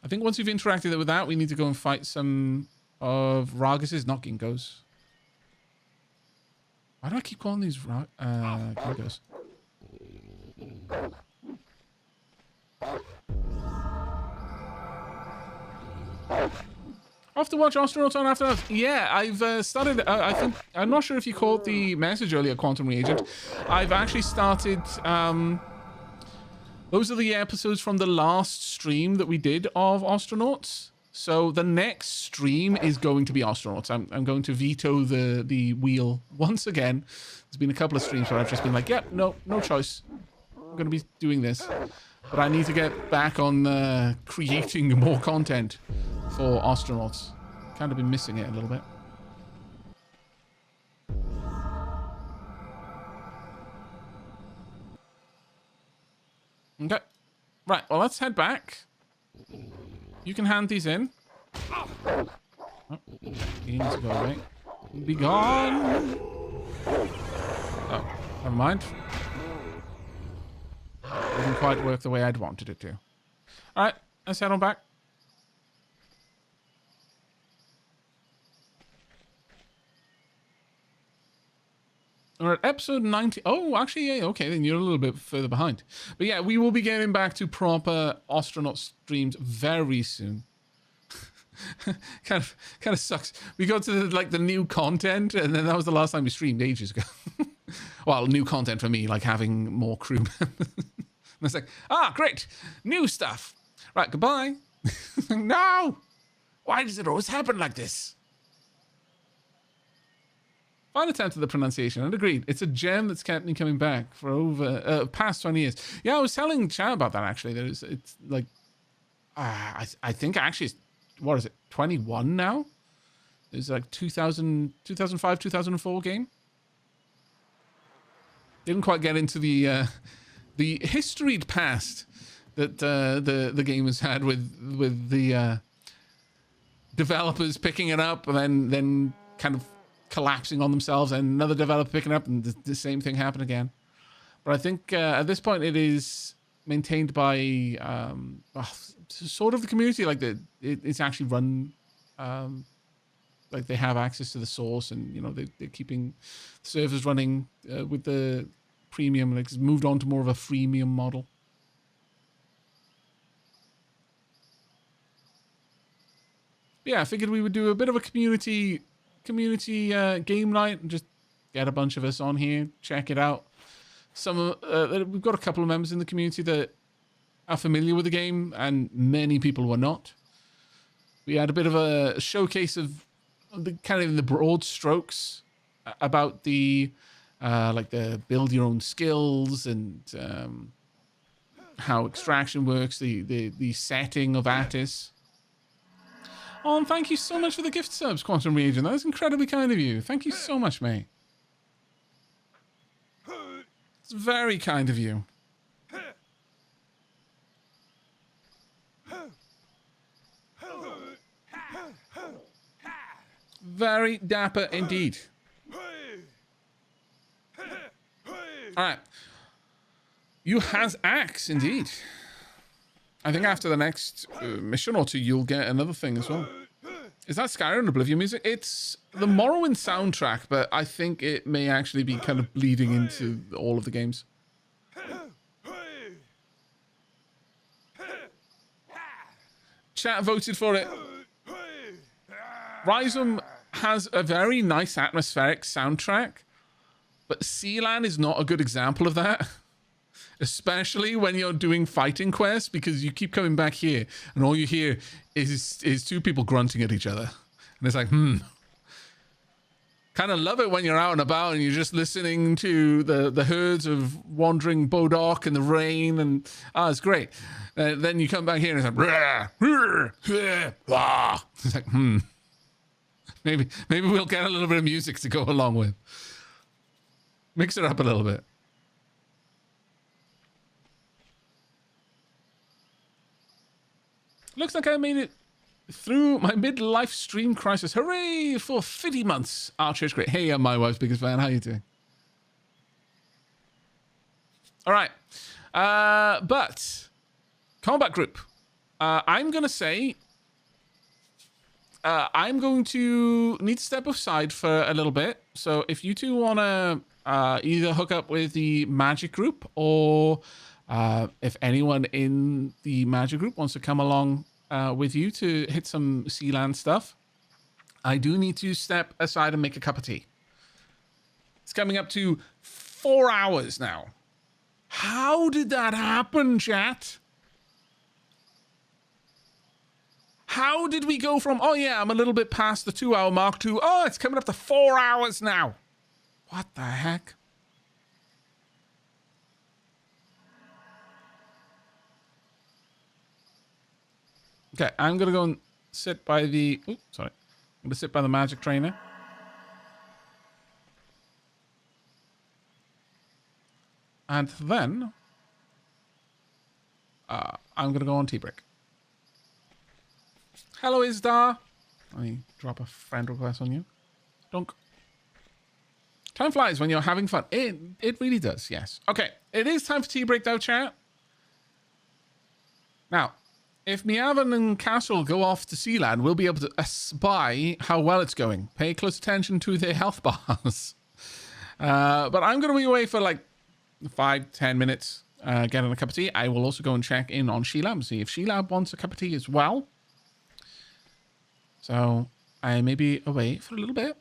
I think once we've interacted with that, we need to go and fight some of Ragus's, not Gingos. Why do I keep calling these Gingos? Off to watch Astronauts on After Earth. Yeah, I've started. I think I'm not sure if you caught the message earlier, Quantum Reagent. I've actually started. Those are the episodes from the last stream that we did of Astronauts. So the next stream is going to be Astronauts. I'm going to veto the wheel once again. There's been a couple of streams where I've just been like, yeah, no choice. I'm going to be doing this. But I need to get back on creating more content for Astronauts. Kind of been missing it a little bit. Okay. Right, well, let's head back. You can hand these in. Oh, you need to go away. Be gone. Oh, never mind. Didn't quite work the way I'd wanted it to. Alright, let's head on back. We're at episode 90. Oh, actually, yeah, okay, then you're a little bit further behind. But yeah, we will be getting back to proper astronaut streams very soon. kind of sucks. We got to the new content, and then that was the last time we streamed ages ago. Well, new content for me, like having more crew members. And it's like, great, new stuff. Right, goodbye. No! Why does it always happen like this? Fine attempt at the pronunciation, and agreed. It's a gem that's kept me coming back for over past 20 years. Yeah, I was telling Chad about that actually. It's like, I think actually, what is it, 21 now? It's like 2005, 2004 game. Didn't quite get into the historied past that the game has had with the developers picking it up and then kind of collapsing on themselves, and another developer picking up, and the same thing happened again. But I think at this point it is maintained by sort of the community. Like it's actually run, like they have access to the source, and you know they're keeping servers running with the premium. Like it's moved on to more of a freemium model. Yeah, I figured we would do a bit of a community game night and just get a bunch of us on here, check it out. We've got a couple of members in the community that are familiar with the game, and many people were not. We had a bit of a showcase of the kind of in the broad strokes about the like the build your own skills and how extraction works, the setting of Attis. Oh, and thank you so much for the gift subs, Quantum Region. That was incredibly kind of you. Thank you so much, mate. It's very kind of you. Very dapper indeed. Alright. You has axe, indeed. I think after the next mission or two, you'll get another thing as well. Is that Skyrim Oblivion music? It's the Morrowind soundtrack, but I think it may actually be kind of bleeding into all of the games. Chat voted for it. Ryzom has a very nice atmospheric soundtrack, but Sealand is not a good example of that. Especially when you're doing fighting quests, because you keep coming back here and all you hear is two people grunting at each other. And it's like, Kind of love it when you're out and about and you're just listening to the herds of wandering Bodok in the rain, and it's great. Then you come back here and it's like, it's like, Maybe we'll get a little bit of music to go along with. Mix it up a little bit. Looks like I made it through my midlife stream crisis. Hooray for 50 months. Archer's great. Hey, I'm my wife's biggest fan. How you doing? All right. But combat group. I'm going to say I'm going to need to step aside for a little bit. So if you two want to either hook up with the magic group, or if anyone in the magic group wants to come along with you to hit some Sealand stuff, I do need to step aside and make a cup of tea. It's coming up to 4 hours now. How did that happen, chat? How did we go from, oh yeah, I'm a little bit past the 2 hour mark, to, oh, it's coming up to 4 hours now? What the heck? Okay, I'm going to go and sit by the... Oops, sorry. I'm going to sit by the magic trainer. And then... I'm going to go on tea break. Hello, Isdar. Let me drop a friend request on you. Dunk. Time flies when you're having fun. It really does, yes. Okay, it is time for tea break though, chat. Now, if Miavan and Castle go off to Sealand, we'll be able to spy how well it's going. Pay close attention to their health bars. But I'm going to be away for like 5-10 minutes, getting a cup of tea. I will also go and check in on Sheilab, see if Sheilab wants a cup of tea as well. So I may be away for a little bit.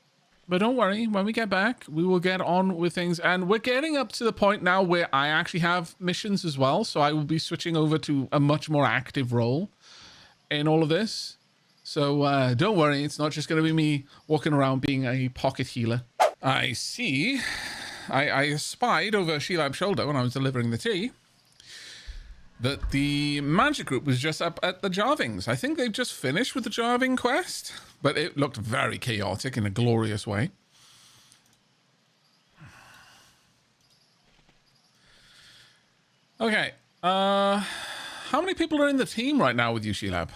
But don't worry, when we get back, we will get on with things. And we're getting up to the point now where I actually have missions as well. So I will be switching over to a much more active role in all of this. So don't worry, it's not just going to be me walking around being a pocket healer. I see. I spied over Sheilab's shoulder when I was delivering the tea that the magic group was just up at the Jarvings. I think they've just finished with the Jarving quest, but it looked very chaotic in a glorious way. Okay, how many people are in the team right now with you, Sheilab?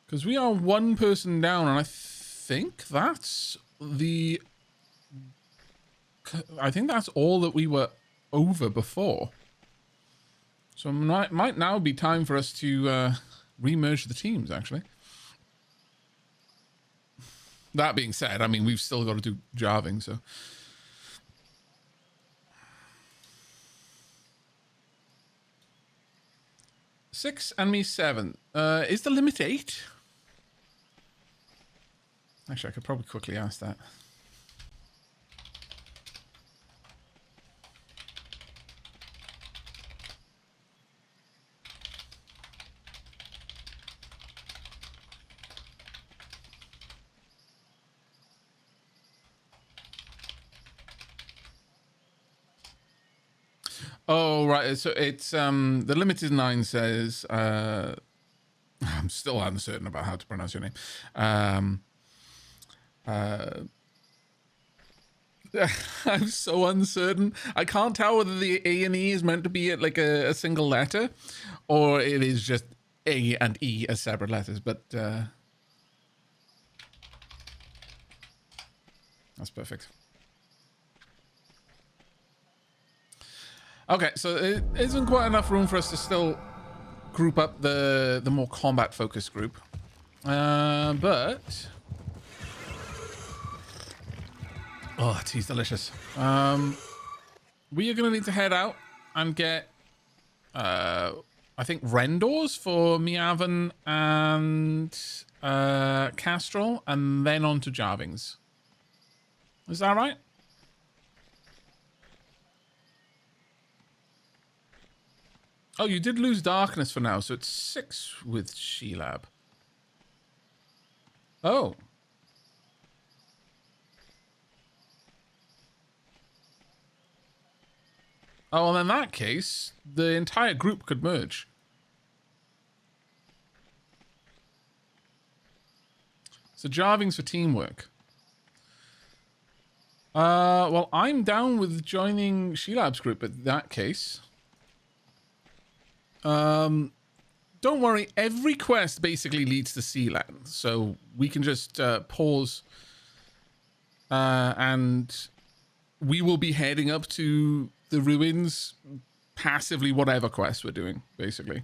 Because we are one person down, and I think that's the I think that's all that we were over before. So it might now be time for us to re-merge the teams, actually. That being said, I mean, we've still got to do jarving, so... Six and me 7. Is the limit 8? Actually, I could probably quickly ask that. Oh, right. So it's the limited 9 says I'm still uncertain about how to pronounce your name. I'm so uncertain. I can't tell whether the A and E is meant to be like a single letter or it is just A and E as separate letters, but that's perfect. Okay, so it isn't quite enough room for us to still group up the more combat focused group. But oh, tea's delicious. We are gonna need to head out and get I think Rendors for Miavan and Castrol, and then on to Jarvings. Is that right? Oh, you did lose darkness for now, so it's 6 with Sheilab. Oh. Oh, well, in that case, the entire group could merge. So Jarvings for teamwork. Well, I'm down with joining Sheilab's group in that case. Don't worry, every quest basically leads to Sealand, so we can just pause and we will be heading up to the ruins passively whatever quest we're doing, basically.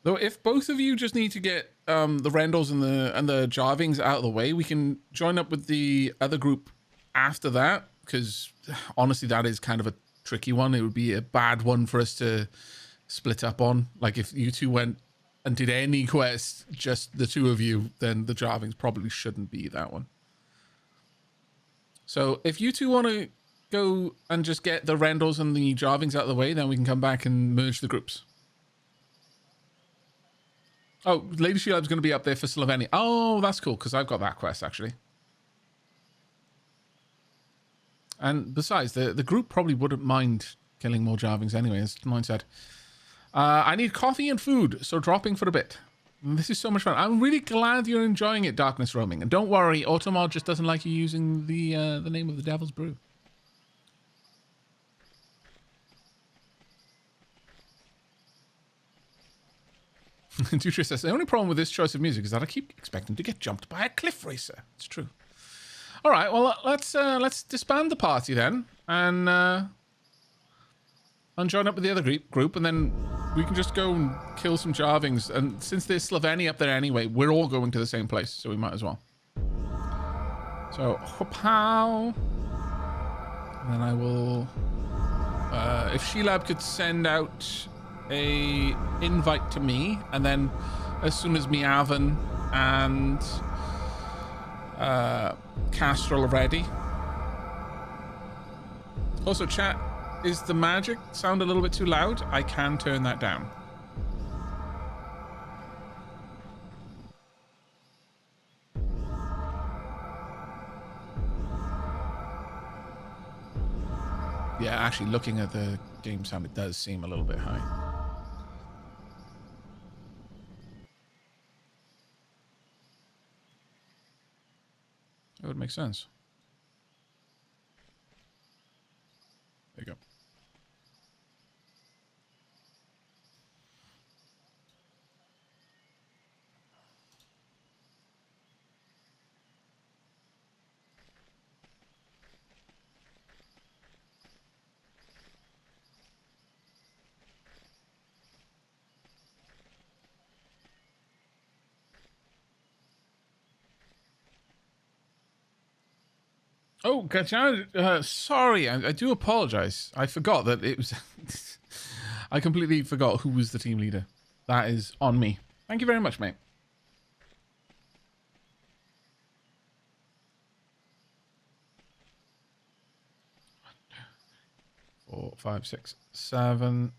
Though if both of you just need to get the Rendals and the Jarvings out of the way, we can join up with the other group after that, because honestly that is kind of a tricky one. It would be a bad one for us to split up on. Like if you two went and did any quest, just the two of you, then the Jarvings probably shouldn't be that one. So if you two want to go and just get the Rendals and the Jarvings out of the way, then we can come back and merge the groups. Oh, Lady Sheilab's going to be up there for Slovenia. Oh, that's cool, because I've got that quest, actually. And besides, the group probably wouldn't mind killing more Jarvings anyway, as mine said. I need coffee and food, so dropping for a bit. This is so much fun. I'm really glad you're enjoying it, Darkness Roaming. And don't worry, Automod just doesn't like you using the name of the Devil's Brew. Dutra says, the only problem with this choice of music is that I keep expecting to get jumped by a cliff racer. It's true. All right, well, let's disband the party then and join up with the other group, and then we can just go and kill some Jarvings. And since there's Slovenia up there anyway, we're all going to the same place, so we might as well. So, pow. And then I will... if Sheilab could send out a invite to me, and then as soon as Miavan and Castrol are ready. Also, chat, is the magic sound a little bit too loud? I can turn that down. Yeah, actually, looking at the game sound, it does seem a little bit high. That would make sense. There you go. Oh, Gajan, sorry, I do apologize. I forgot that it was... I completely forgot who was the team leader. That is on me. Thank you very much, mate. 4, 5, 6, 7,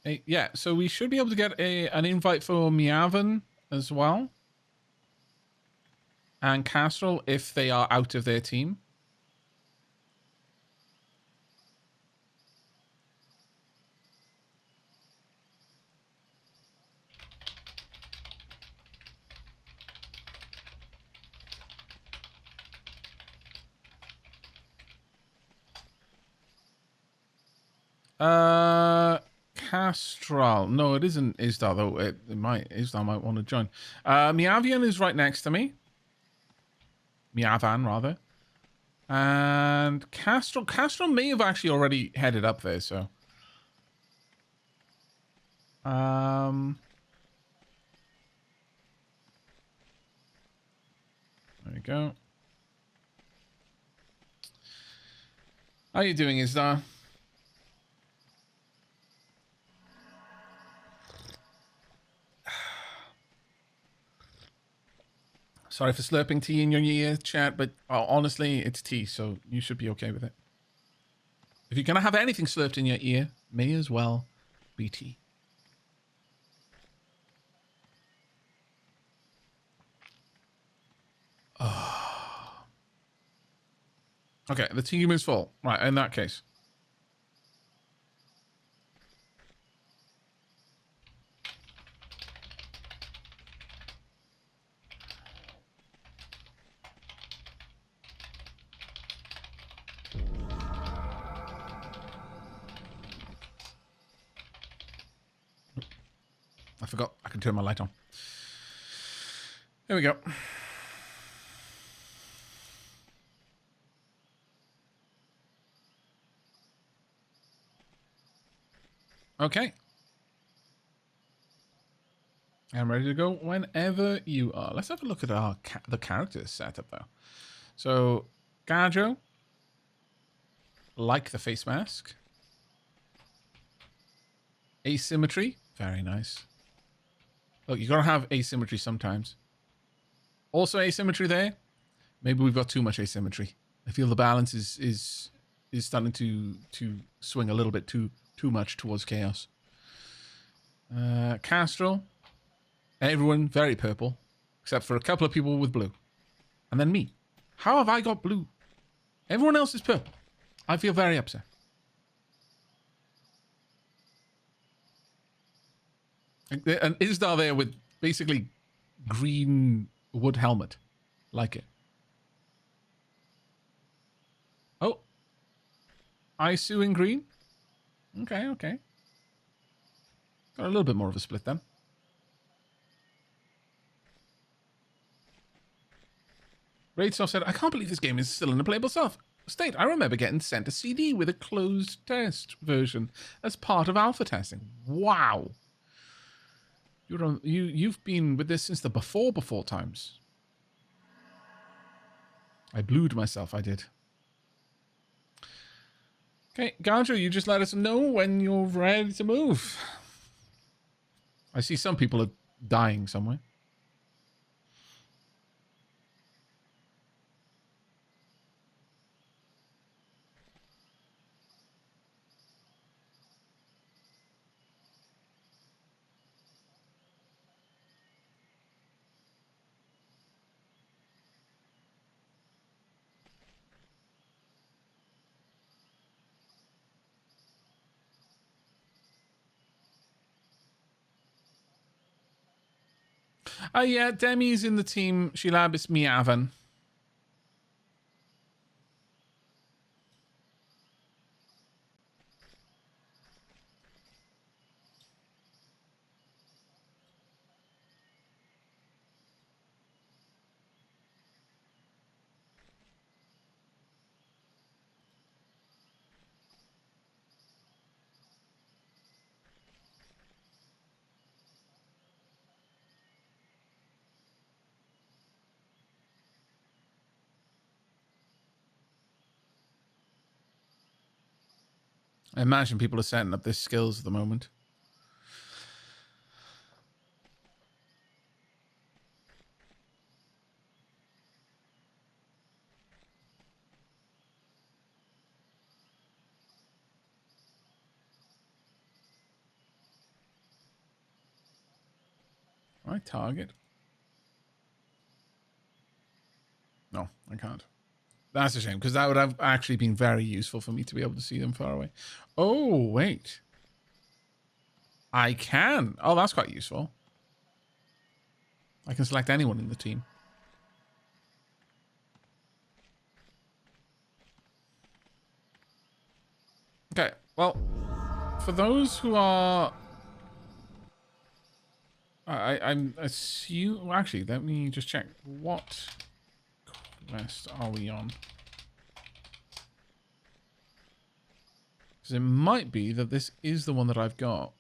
8. Yeah, so we should be able to get an invite for Miavan as well. And Castrol if they are out of their team. Castral. No, it isn't Isdar, though. It might. Isdar might want to join. Miavian is right next to me. Miavan, rather. And Castrol. Castrol may have actually already headed up there, so. There we go. How you doing, Isdar? Sorry for slurping tea in your ear, chat, but honestly, it's tea, so you should be okay with it. If you're going to have anything slurped in your ear, may as well be tea. Oh. Okay, the team is full. Right, in that case. I forgot I can turn my light on. There we go. Okay. I'm ready to go whenever you are. Let's have a look at our the characters setup though. So, Gajo, like the face mask. Asymmetry, very nice. Look, you gotta have asymmetry sometimes. Also asymmetry there. Maybe we've got too much asymmetry. I feel the balance is starting to swing a little bit too much towards chaos. Castrol. Everyone very purple, except for a couple of people with blue. And then me. How have I got blue? Everyone else is purple. I feel very upset. And Isdar there with basically green wood helmet. Like it. Oh. Isu in green? Okay, okay. Got a little bit more of a split then. Ryzom said, I can't believe this game is still in a playable state. I remember getting sent a CD with a closed test version as part of alpha testing. Wow. You've been with this since the before times. I blued myself, I did. Okay, Gajo, you just let us know when you're ready to move. I see some people are dying somewhere. Oh, yeah, Demi's in the team. Shilab is Miavan. I imagine people are setting up their skills at the moment. Can I target? No, I can't. That's a shame, because that would have actually been very useful for me to be able to see them far away. Oh, wait. I can. Oh, that's quite useful. I can select anyone in the team. Okay, well, for those who are... I'm assuming... Well, actually, let me just check. What quest are we on? Because it might be that this is the one that I've got.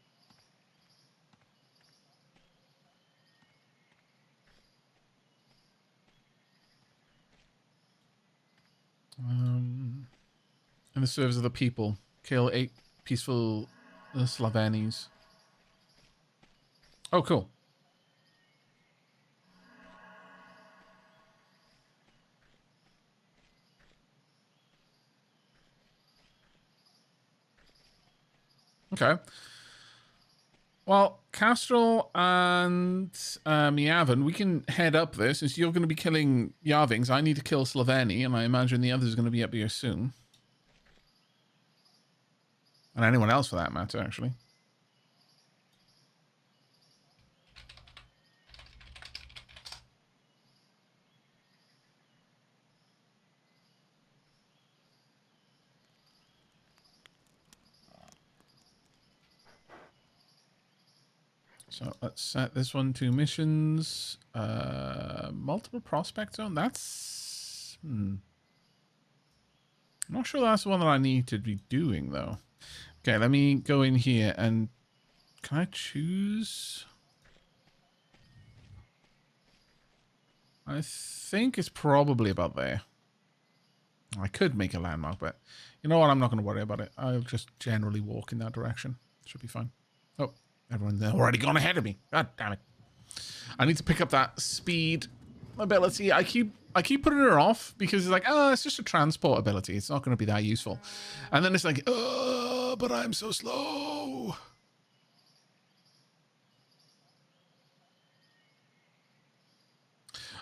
In the service of the people. Kill 8 peaceful Slavenes. Oh, cool. Okay. Well, Castrol and Yavin, we can head up there. Since you're going to be killing Yarvings, I need to kill Slaveni, and I imagine the others are going to be up here soon. And anyone else for that matter, actually. So let's set this one to missions. Multiple prospect zone. That's... I'm not sure that's the one that I need to be doing, though. Okay, let me go in here and... Can I choose? I think it's probably about there. I could make a landmark, but you know what? I'm not going to worry about it. I'll just generally walk in that direction. Should be fine. Oh, everyone's already gone ahead of me. God damn it. I need to pick up that speed ability. I keep putting her off because it's like, oh, it's just a transport ability. It's not going to be that useful. And then it's like, oh, but I'm so slow.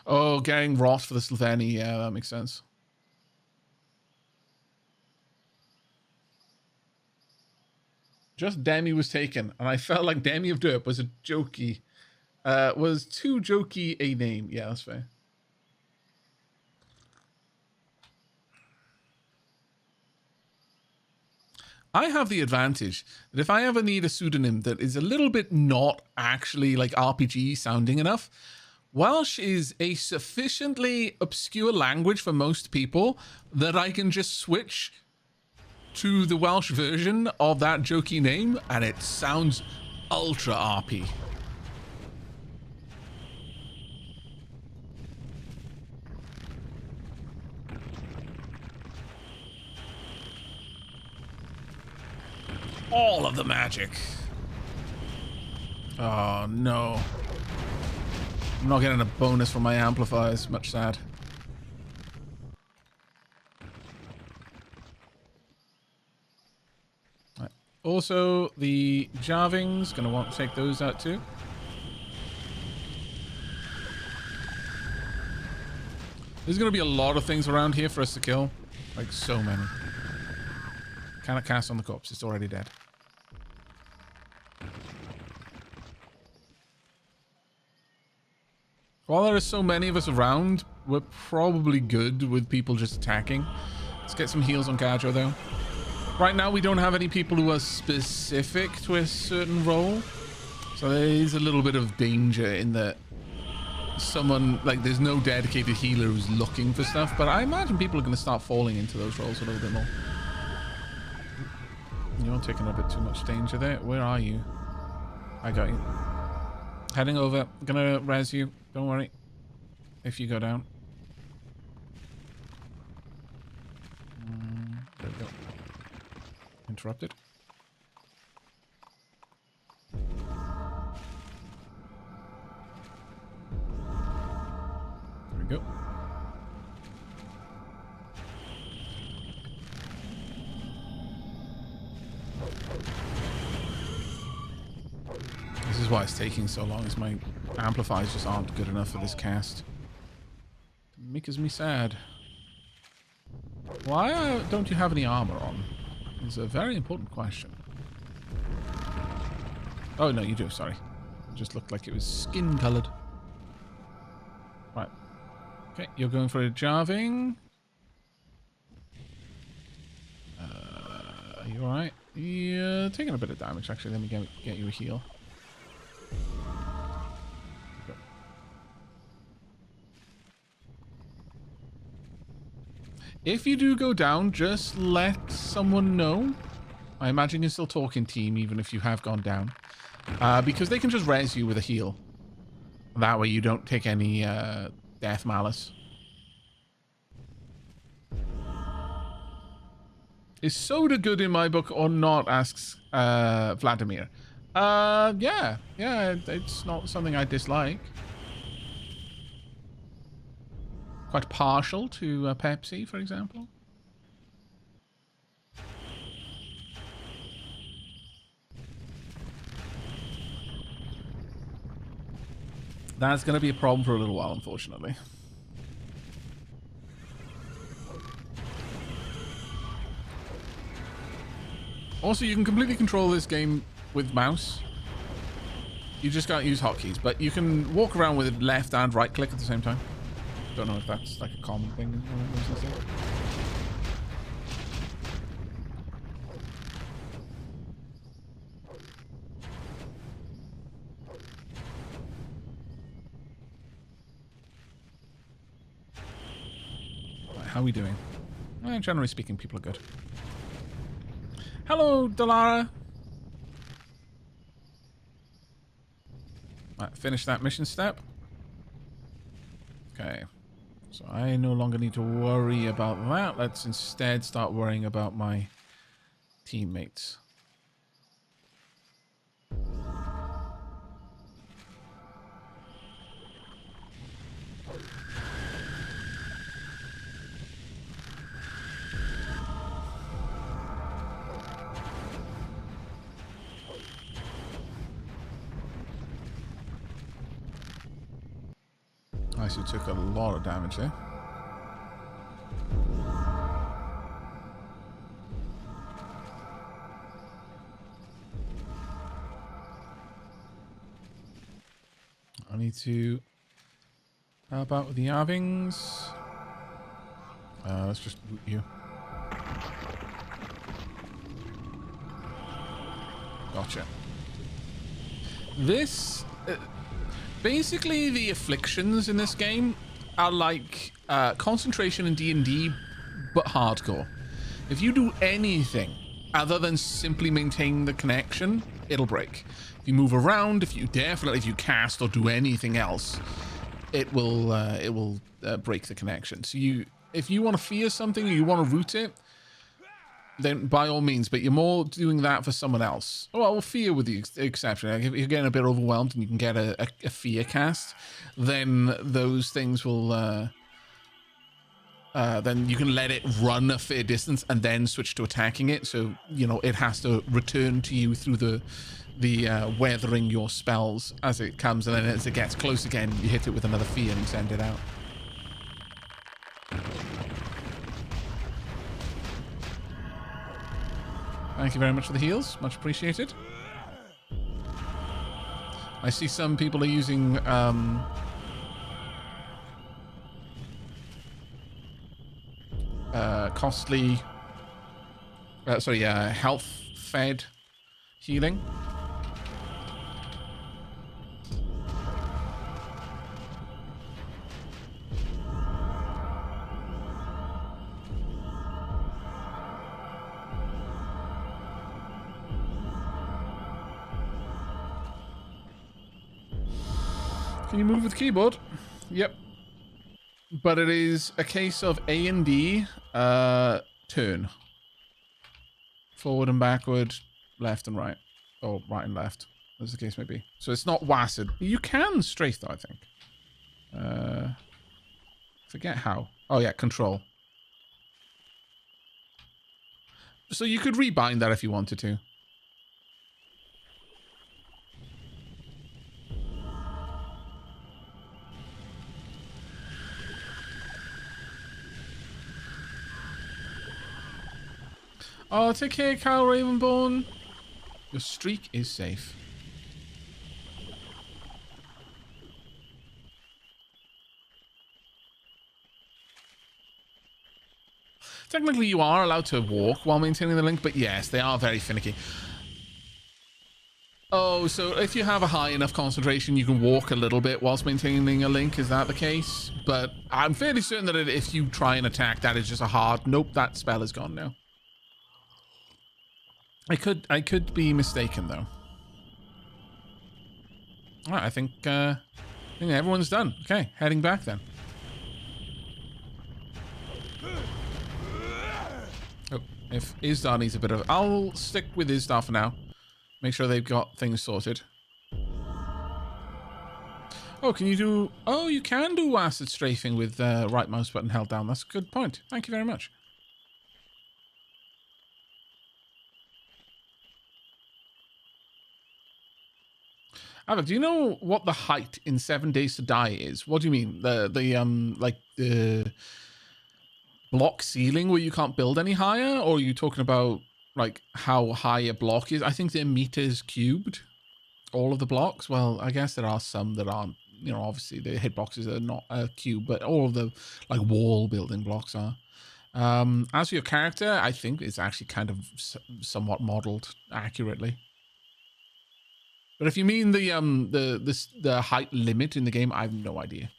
Oh, getting Ross for the Slaveni. Yeah, that makes sense. Just Demi was taken, and I felt like Demi of Derp was a jokey, was too jokey a name. Yeah, that's fair. I have the advantage that if I ever need a pseudonym that is a little bit not actually like RPG sounding enough, Welsh is a sufficiently obscure language for most people that I can just switch to the Welsh version of that jokey name and it sounds ultra RP. All of the magic. Oh no. I'm not getting a bonus from my amplifiers. Much sad. Right. Also, the Jarvings, gonna want to take those out too. There's gonna be a lot of things around here for us to kill. Like so many. Cannot cast on the corpse, it's already dead. While there are so many of us around, we're probably good with people just attacking. Let's get some heals on Kadra though. Right now we don't have any people who are specific to a certain role. So there is a little bit of danger in that someone, like there's no dedicated healer who's looking for stuff, but I imagine people are going to start falling into those roles a little bit more. You're taking a bit too much danger there. Where are you? I got you. Heading over. Gonna res you. Don't worry. If you go down. There we go. interrupted. There we go. This is why it's taking so long, is my amplifiers just aren't good enough for this cast. It makes me sad. Why don't you have any armor on? It's a very important question. Oh, no, you do, sorry. It just looked like it was skin-coloured. Right. Okay, you're going for a jarving. Are you alright? You're taking a bit of damage, actually. Let me get you a heal. If you do go down, just let someone know. I imagine you're still talking team, even if you have gone down. Because they can just res you with a heal. That way you don't take any death malice. Is soda good in my book or not, asks Vladimir. Yeah, it's not something I dislike. Quite partial to Pepsi, for example. That's going to be a problem for a little while, unfortunately. Also, you can completely control this game with mouse. You just can't use hotkeys, but you can walk around with left and right click at the same time. Don't know if that's like a common thing. Right, how are we doing? Generally speaking, people are good. Hello, Dalara. Right, finish that mission step. Okay. So I no longer need to worry about that. Let's instead start worrying about my teammates. I actually took a lot of damage there. I need to help out with the Aavings. Let's just loot you. Gotcha. This... basically, the afflictions in this game are like concentration in D&D, but hardcore. If you do anything other than simply maintain the connection, it'll break. If you move around, if you cast or do anything else, it will break the connection. So if you want to fear something or you want to root it, then by all means, but you're more doing that for someone else. Well, fear with the exception. Like if you're getting a bit overwhelmed and you can get a fear cast, then those things will... then you can let it run a fair distance and then switch to attacking it. So, you know, it has to return to you through the weathering your spells as it comes. And then as it gets close again, you hit it with another fear and send it out. Thank you very much for the heals. Much appreciated. I see some people are using... costly... health-fed healing. Can you move with keyboard? Yep. But it is a case of A and D turn forward and backward, left and right, or right and left, as the case may be. So it's not WASD. You can strafe though, I think. Forget how. Oh yeah, control. So you could rebind that if you wanted to. Oh, take care, Kyle Ravenborn. Your streak is safe. Technically, you are allowed to walk while maintaining the link, but yes, they are very finicky. Oh, so if you have a high enough concentration, you can walk a little bit whilst maintaining a link. Is that the case? But I'm fairly certain that if you try and attack, that is just a hard... Nope, that spell is gone now. I could be mistaken, though. All right, I think everyone's done. Okay, heading back then. Oh, if Isdar needs a bit of... I'll stick with Isdar for now. Make sure they've got things sorted. Oh, can you do... Oh, you can do acid strafing with right mouse button held down. That's a good point. Thank you very much. Aavak, do you know what the height in 7 Days to Die is? What do you mean? The block ceiling where you can't build any higher? Or are you talking about like how high a block is? I think they're meters cubed. All of the blocks. Well, I guess there are some that aren't. You know, obviously the hitboxes are not a cube, but all of the like wall building blocks are. As for your character, I think it's actually kind of somewhat modeled accurately. But if you mean the height limit in the game, I have no idea.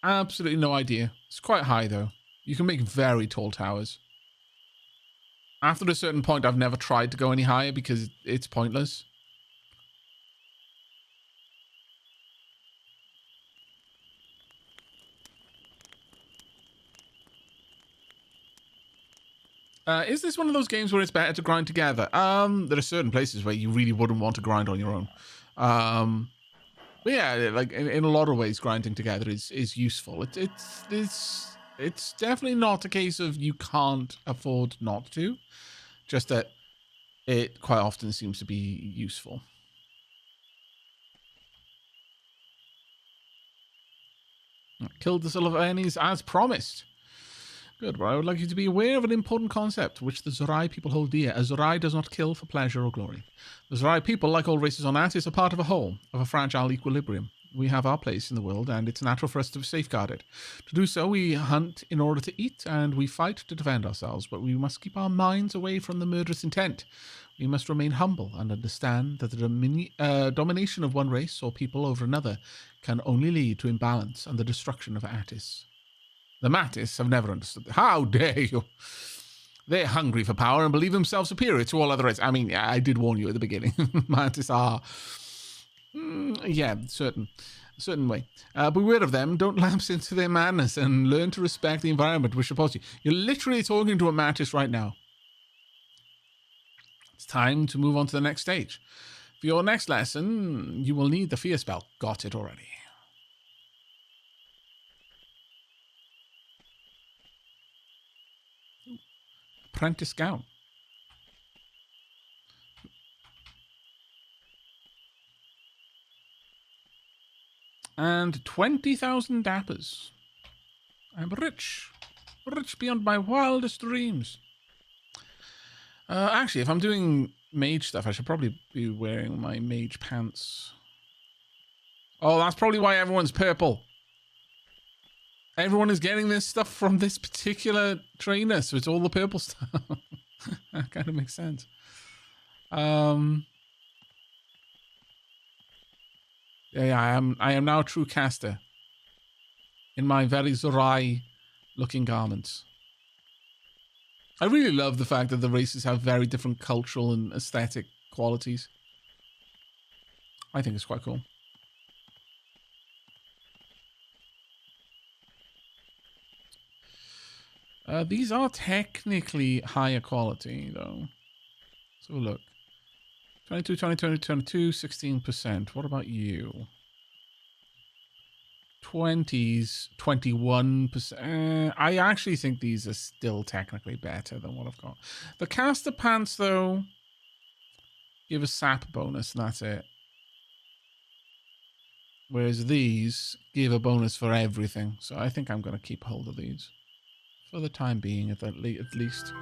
Absolutely no idea. It's quite high though. You can make very tall towers. After a certain point, I've never tried to go any higher because it's pointless. Is this one of those games where it's better to grind together? There are certain places where you really wouldn't want to grind on your own. But yeah, like in a lot of ways, grinding together is useful. It's definitely not a case of you can't afford not to. Just that it quite often seems to be useful. Killed the Sylvanis as promised. Good, well, I would like you to be aware of an important concept, which the Zorai people hold dear. A Zorai does not kill for pleasure or glory. The Zorai people, like all races on Attis, are part of a whole, of a fragile equilibrium. We have our place in the world, and it's natural for us to safeguard it. To do so, we hunt in order to eat, and we fight to defend ourselves, but we must keep our minds away from the murderous intent. We must remain humble and understand that the domination of one race or people over another can only lead to imbalance and the destruction of Attis. The Mattis have never understood. How dare you? They're hungry for power and believe themselves superior to all other races. I mean, I did warn you at the beginning. Mattis are... yeah, certain way. Beware of them. Don't lapse into their madness and learn to respect the environment which supports you. You're literally talking to a Mattis right now. It's time to move on to the next stage. For your next lesson, you will need the fear spell. Got it already. Apprentice gown. And 20,000 dappers. I'm rich. Rich beyond my wildest dreams. Actually, if I'm doing mage stuff, I should probably be wearing my mage pants. Oh, that's probably why everyone's purple. Everyone is getting this stuff from this particular trainer, so it's all the purple stuff. That kind of makes sense. Yeah, I am now a true caster. In my very Zorai looking garments. I really love the fact that the races have very different cultural and aesthetic qualities. I think it's quite cool. These are technically higher quality, though. So look. 22, 20, 20, 22, 16%. What about you? 20s, 21%. I actually think these are still technically better than what I've got. The caster pants, though, give a sap bonus, and that's it. Whereas these give a bonus for everything. So I think I'm going to keep hold of these. For the time being, at least.